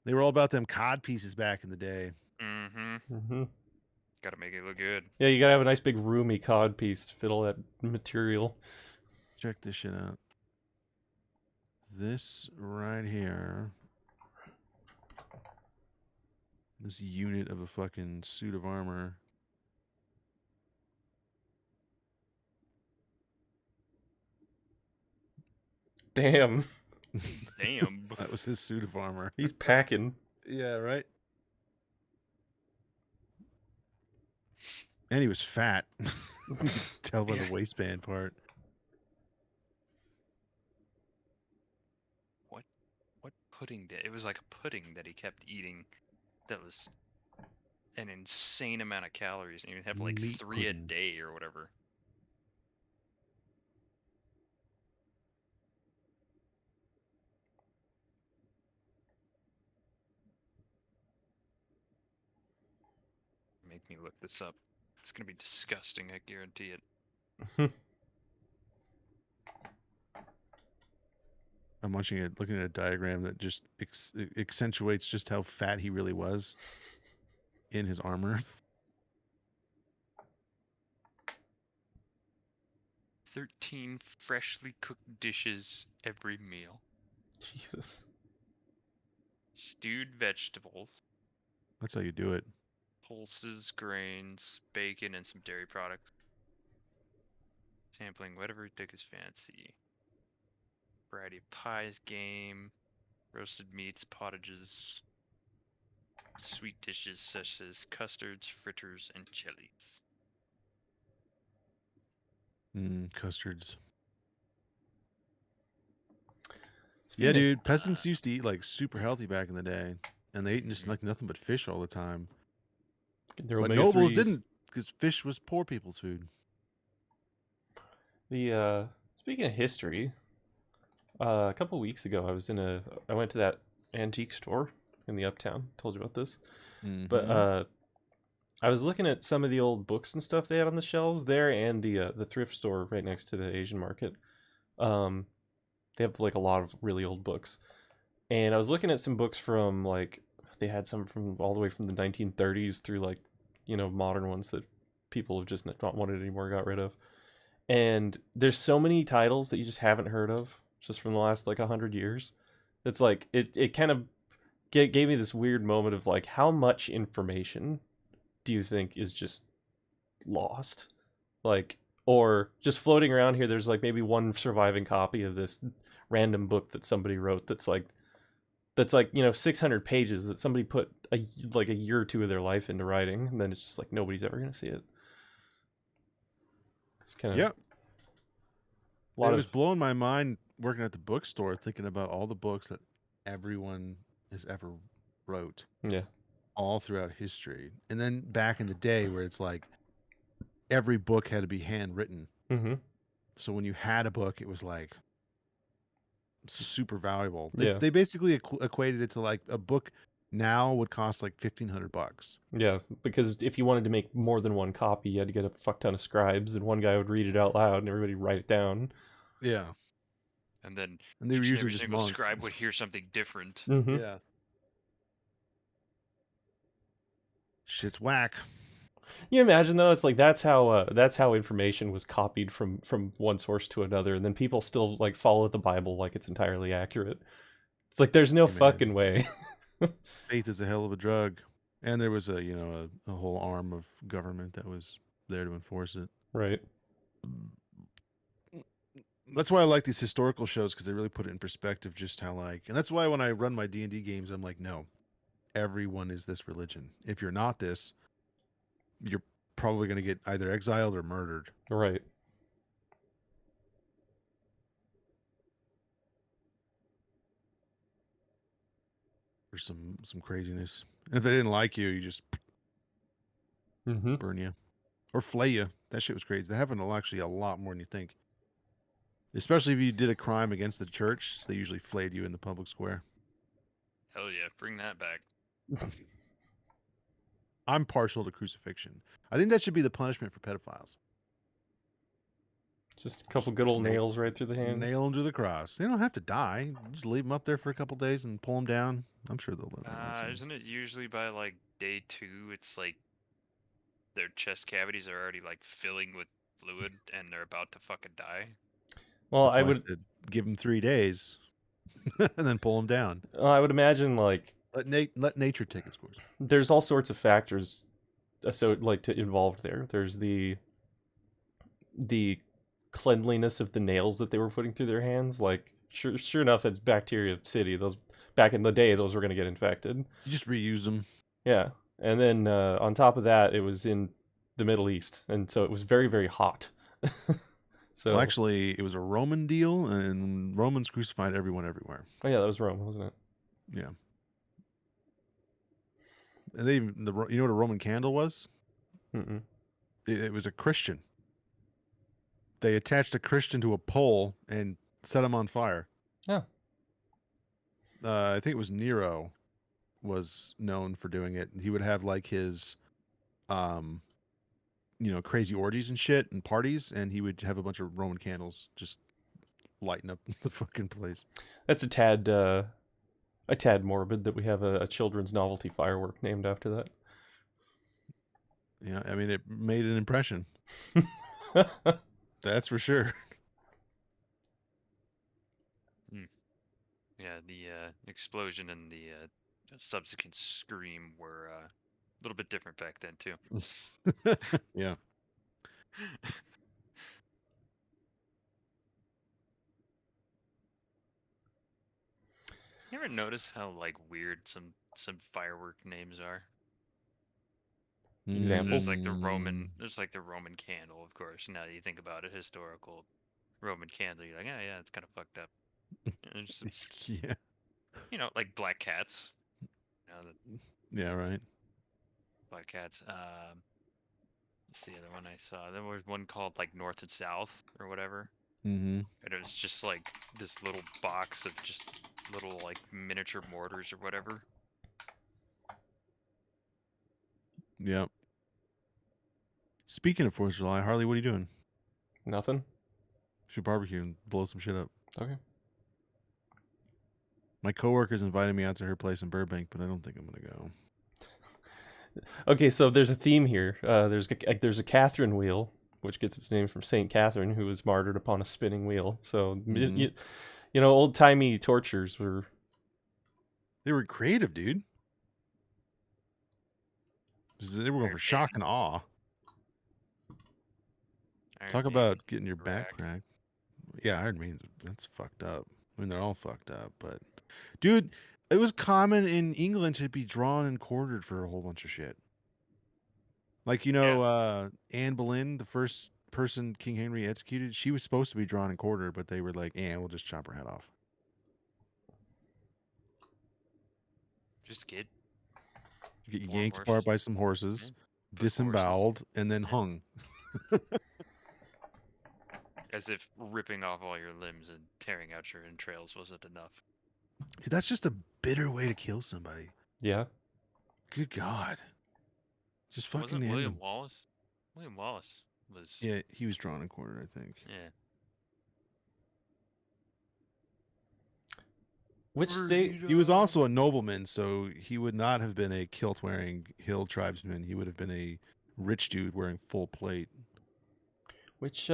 They were all about them cod pieces back in the day.
Mm-hmm. Gotta make it look good.
Yeah, you gotta have a nice big roomy cod piece to fit all that material.
Check this shit out. This right here. This unit of a fucking suit of armor.
Damn.
Damn.
That was his suit of armor.
He's packing.
Yeah, right? And he was fat. Tell by the waistband part.
pudding. It was like a pudding that he kept eating. That was an insane amount of calories, and he would have like
Meat
3 a
pudding.
day or whatever. Make me look this up. It's gonna be disgusting. I guarantee it.
I'm watching it, looking at a diagram that just accentuates just how fat he really was in his armor.
13 freshly cooked dishes every meal.
Jesus.
Stewed vegetables,
That's how you do it.
pulses, grains, bacon, and some dairy products. Sampling whatever took his fancy. Variety of pies, game, roasted meats, pottages, sweet dishes such as custards, fritters, and chilies.
Custards.
Speaking
Yeah,
of-
dude. Peasants used to eat like super healthy back in the day, and they ate just like nothing but fish all the time.
Their
But
omega
nobles
3s.
didn't, because fish was poor people's food.
The speaking of history, a couple weeks ago I went to that antique store in the Uptown. Told you about this. But
Mhm.
I was looking at some of the old books and stuff they had on the shelves there, and the thrift store right next to the Asian market. They have like a lot of really old books, and I was looking at some books from like they had some from all the way from the 1930s through like modern ones that people have just not wanted anymore, got rid of. And there's so many titles that you just haven't heard of just from the last like 100 years. It's like it kind of gave me this weird moment of like, how much information do you think is just lost? Like, or just floating around here, there's like maybe one surviving copy of this random book that somebody wrote that's like 600 pages that somebody put a year or two of their life into writing, and then it's just like nobody's ever gonna see it. It's kind of
Yep.
a lot
It was
of
blowing my mind working at the bookstore, thinking about all the books that everyone has ever wrote
yeah.
all throughout history. And then back in the day where it's like every book had to be handwritten.
Mm-hmm.
So when you had a book, it was like super valuable.
Yeah.
They basically equated it to like a book now would cost like $1,500.
Yeah, because if you wanted to make more than one copy, you had to get a fuck ton of scribes, and one guy would read it out loud, and everybody write it down.
Yeah.
And then
And they were
each and
usually
every
just
single
monks.
scribe would hear something different.
Mm-hmm.
Yeah. Shit's whack.
You imagine though, it's like that's how information was copied from one source to another, and then people still like follow the Bible like it's entirely accurate. It's like there's no
Hey, man.
fucking way.
Faith is a hell of a drug. And there was a whole arm of government that was there to enforce it.
Right.
That's why I like these historical shows, because they really put it in perspective just how and that's why when I run my D&D games, I'm like, no, everyone is this religion. If you're not this, you're probably going to get either exiled or murdered.
Right.
Or some craziness. And if they didn't like you, you just
Mm-hmm.
burn you or flay you. That shit was crazy. That happened actually a lot more than you think. Especially if you did a crime against the church, they usually flayed you in the public square.
Hell yeah, bring that back.
I'm partial to crucifixion. I think that should be the punishment for pedophiles.
Just a couple good old nails right through the hands.
Nail them to the cross. They don't have to die. Just leave them up there for a couple days and pull them down. I'm sure they'll live. on some.
Isn't it usually by like day 2? It's like their chest cavities are already like filling with fluid and they're about to fucking die.
Well,
That's
I
why
would
said give them 3 days and then pull them down.
imagine like
Let nature take its course.
there's all sorts of factors involved there. There's the cleanliness of the nails that they were putting through their hands. Like sure enough, that's Bacteria City. Those back in the day, those were going to get infected.
You just reuse them.
Yeah, and then on top of that, it was in the Middle East, and so it was very, very hot. So
Well, actually, it was a Roman deal, and Romans crucified everyone everywhere.
oh yeah, that was Rome, wasn't it?
Yeah. And they even you know what a Roman candle was?
Mm-mm.
It was a Christian. They attached a Christian to a pole and set him on fire.
Oh.
I think it was Nero was known for doing it. He would have like his crazy orgies and shit and parties, and he would have a bunch of Roman candles just lighting up the fucking place.
That's a tad morbid that we have a children's novelty firework named after that.
Yeah, I mean, it made an impression. That's for sure.
Yeah, the explosion and the subsequent scream were a little bit different back then too.
Yeah.
You ever notice how like weird some firework names are?
Examples?
There's like the Roman candle, of course. Now that you think about it, historical Roman candle, you're like, oh yeah, it's kind of fucked up. And it's just,
Yeah.
like black cats.
Yeah, right.
Black cats. What's the other one I saw? There was one called like North and South or whatever.
Mm-hmm.
And it was just like this little box of just little like miniature mortars or whatever.
Yep. Speaking of 4th of July, Harley, what are you doing?
Nothing?
Should barbecue and blow some shit up.
Okay.
My coworker's invited me out to her place in Burbank, but I don't think I'm gonna go.
Okay, so there's a theme here. There's a Catherine wheel, which gets its name from Saint Catherine, who was martyred upon a spinning wheel. So old timey tortures were.
They were creative, dude. They were going for shock and awe. Talk about getting your back cracked. Yeah, Iron Maiden, that's fucked up. I mean, they're all fucked up, but dude, it was common in England to be drawn and quartered for a whole bunch of shit. Like, Anne Boleyn, the first person King Henry executed, she was supposed to be drawn and quartered, but they were like, we'll just chop her head off.
Just get
yanked apart by some horses, disemboweled, and then hung.
As if ripping off all your limbs and tearing out your entrails wasn't enough.
Dude, that's just a bitter way to kill somebody.
Yeah.
Good God. Just fucking end
William
him.
Wallace? William Wallace was...
Yeah, he was drawn and quartered, I think.
Yeah.
Which state?
He was also a nobleman, so he would not have been a kilt-wearing hill tribesman. He would have been a rich dude wearing full plate.
Which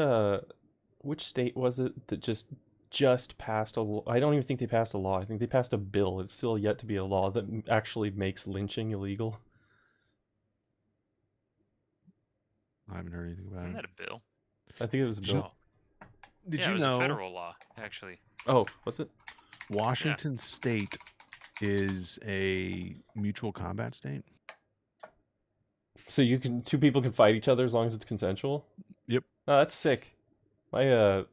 state was it that just passed a law? I don't even think they passed a law. I think they passed a bill. It's still yet to be a law that actually makes lynching illegal.
I haven't heard anything about
Isn't
it.
that a bill?
I think it was a bill.
Did
yeah,
you
it was
know
a federal law, actually.
Oh, was it?
Washington State is a mutual combat state?
So two people can fight each other as long as it's consensual?
Yep.
Oh, that's sick. My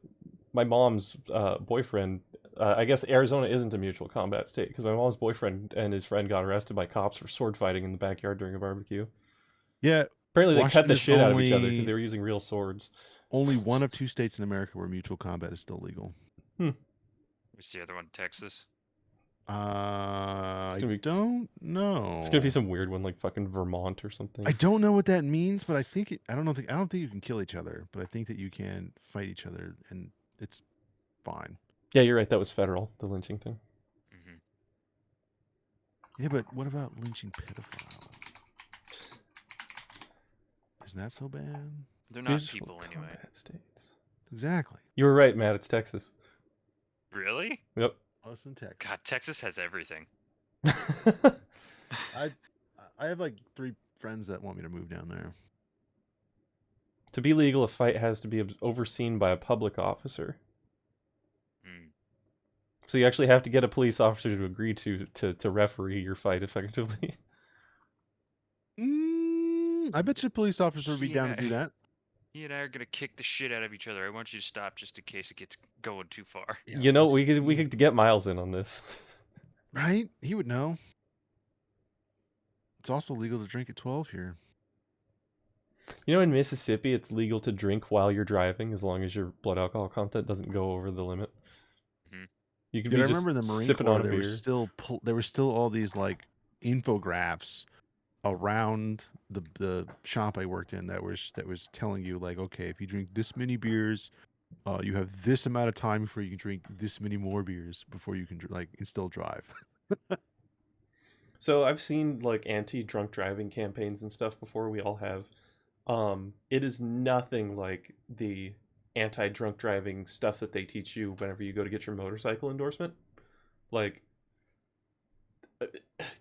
mom's boyfriend, I guess Arizona isn't a mutual combat state because my mom's boyfriend and his friend got arrested by cops for sword fighting in the backyard during a barbecue.
Yeah.
Apparently they cut the
Washington's
shit out of each other because they were using real swords.
Only one of 2 states in America where mutual combat is still legal.
What's the other one? Texas?
I don't know.
It's gonna be some weird one like fucking Vermont or something.
I don't know what that means, but I don't think you can kill each other, but I think that you can fight each other, and it's fine.
Yeah, you're right. That was federal, the lynching thing.
Mm-hmm.
Yeah, but what about lynching pedophiles? Isn't that so bad?
They're not
Mutual
people anyway.
combat states.
Exactly.
You were right, Matt. It's Texas.
Really?
Yep.
Austin, Texas.
God, Texas has everything.
I have like 3 friends that want me to move down there.
To be legal, a fight has to be overseen by a public officer.
Mm.
So you actually have to get a police officer to agree to referee your fight effectively.
I bet you police officers would be down to do that.
He and I are gonna kick the shit out of each other. I want you to stop just in case it gets going too far.
Yeah, we could get Miles in on this.
Right? He would know. It's also legal to drink at 12 here.
You know, in Mississippi, it's legal to drink while you're driving as long as your blood alcohol content doesn't go over the limit.
Mhm.
You could
Dude,
be
I
just
remember in the Marine
sipping
Corps,
on a
there
beer.
were still all these like infographics around the shop I worked in that was telling you like, okay, if you drink this many beers, you have this amount of time before you can drink this many more beers before you can like and still drive.
So I've seen like anti-drunk driving campaigns and stuff before. We all have. It is nothing like the anti-drunk driving stuff that they teach you whenever you go to get your motorcycle endorsement. Like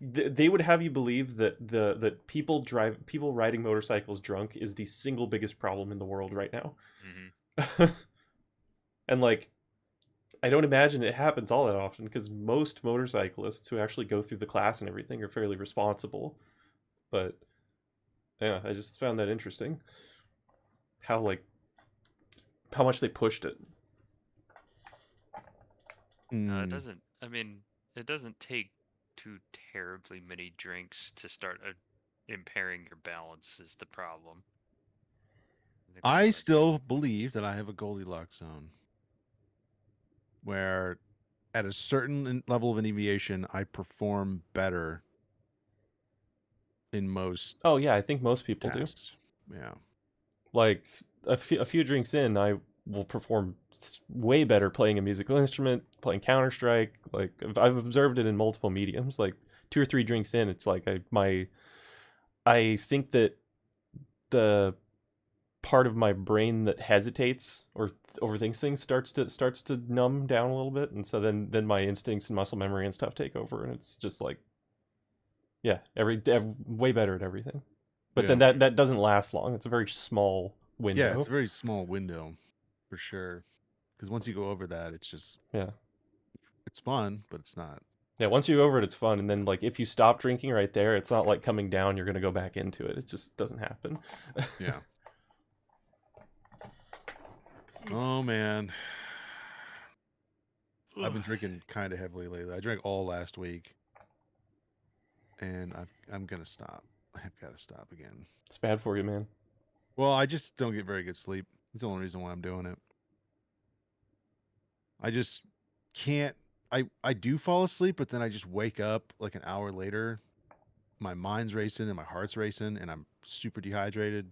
they would have you believe that that people riding motorcycles drunk is the single biggest problem in the world right now.
Mhm.
And like I don't imagine it happens all that often because most motorcyclists who actually go through the class and everything are fairly responsible. But yeah, I just found that interesting. How like how much they pushed it.
No, it
Mm.
doesn't. I mean, it doesn't take too terribly many drinks to start impairing your balance. Is the problem? think we
I
wanna-
still believe that I have a Goldilocks zone where at a certain level of inebriation, I perform better in most
Oh yeah, I think most people do.
tests. Yeah.
Like a few drinks in, I will perform way better playing a musical instrument, playing Counter Strike. Like I've observed it in multiple mediums. Like 2 or 3 drinks in, it's like I think that the part of my brain that hesitates or overthinks things starts to numb down a little bit, and so then my instincts and muscle memory and stuff take over, and it's just like yeah, way better at everything. But then
Yeah.
that doesn't last long. It's a very small window.
Yeah, it's a very small window for sure. Because once you go over that, it's just
Yeah.
it's fun, but it's not.
Yeah, once you go over it, it's fun, and then like if you stop drinking right there, it's not like coming down. You're gonna go back into it. It just doesn't happen.
Yeah. Oh man. I've been drinking kind of heavily lately. I drank all last week, and I'm gonna stop. I've got to stop again.
It's bad for you, man.
Well, I just don't get very good sleep. That's the only reason why I'm doing it. I just can't. I do fall asleep, but then I just wake up like an hour later. My mind's racing and my heart's racing, and I'm super dehydrated,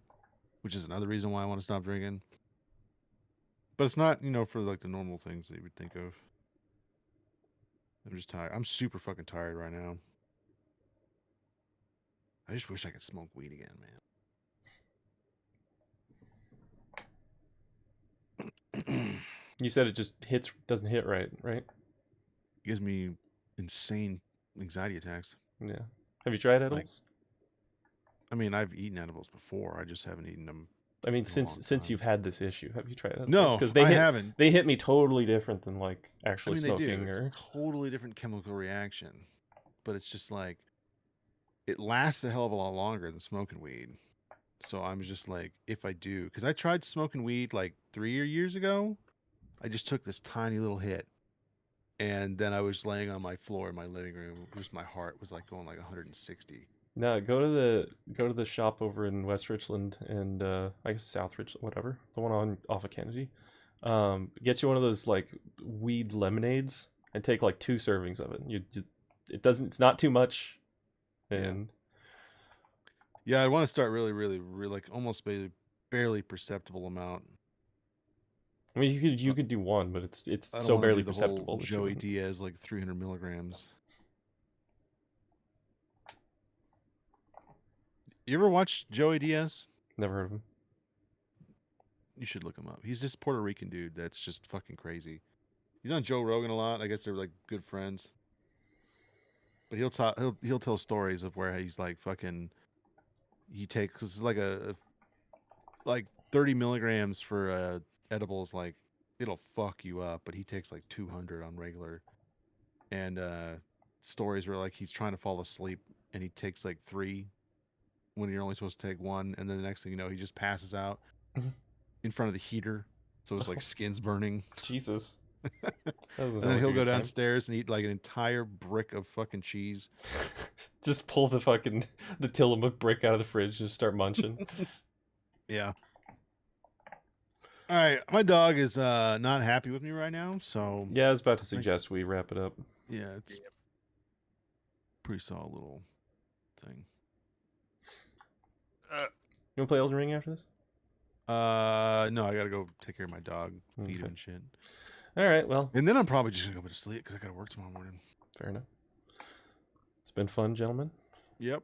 which is another reason why I want to stop drinking. But it's not, for like the normal things that you would think of. I'm just tired. I'm super fucking tired right now. I just wish I could smoke weed again, man.
You said it just doesn't hit right?
Gives me insane anxiety attacks.
Yeah. Have you tried edibles?
I mean, I've eaten edibles before. I just haven't eaten them.
I mean,
in a long
since
time.
you've had this issue, have you tried edibles?
No,
because
I haven't.
they hit me totally different than like
I
actually
mean, they
smoking
do. It's
or
a totally different chemical reaction, but it's just like it lasts a hell of a lot longer than smoking weed. So I'm just like, if I do, because I tried smoking weed like 3 years ago, I just took this tiny little hit, and then I was laying on my floor in my living room. Just my heart was like going like 160.
no. Go to the shop over in West Richland and I guess South Richland, whatever, the one on off of Kennedy. Get you one of those like weed lemonades and take like 2 servings of it. It's not too much, and
Yeah, I want to start really, really, really like almost barely perceptible amount.
I mean you could do one, but it's
I don't
so
want to
barely
do the whole
perceptible. That you
Joey
wouldn't.
Diaz like 300 milligrams. You ever watch Joey Diaz?
Never heard of him.
You should look him up. He's this Puerto Rican dude that's just fucking crazy. He's on Joe Rogan a lot. I guess they're like good friends. But he'll tell stories of where he's like fucking. He takes cause it's like like 30 milligrams for edibles. Like it'll fuck you up, but he takes like 200 on regular. And stories where like he's trying to fall asleep and he takes like 3 when you're only supposed to take 1, and then the next thing you know, he just passes out
Mhm.
in front of the heater, so his like skin's burning.
Jesus. That doesn't
And
sound
then
like a
he'll
good
go
time.
downstairs and eat like an entire brick of fucking cheese.
Just pull the Tillamook brick out of the fridge and just start munching.
Yeah. All right, my dog is not happy with me right now, so
Yeah, I was about to suggest we wrap it up.
yeah, it's pretty solid little thing.
Uh,
You want to play Elden Ring after this?
No, I gotta go take care of my dog, feed him
Okay.
and shit,
All right. Well,
and then I'm probably just gonna go to sleep because I gotta work tomorrow morning.
fair enough. It's been fun, gentlemen.
Yep.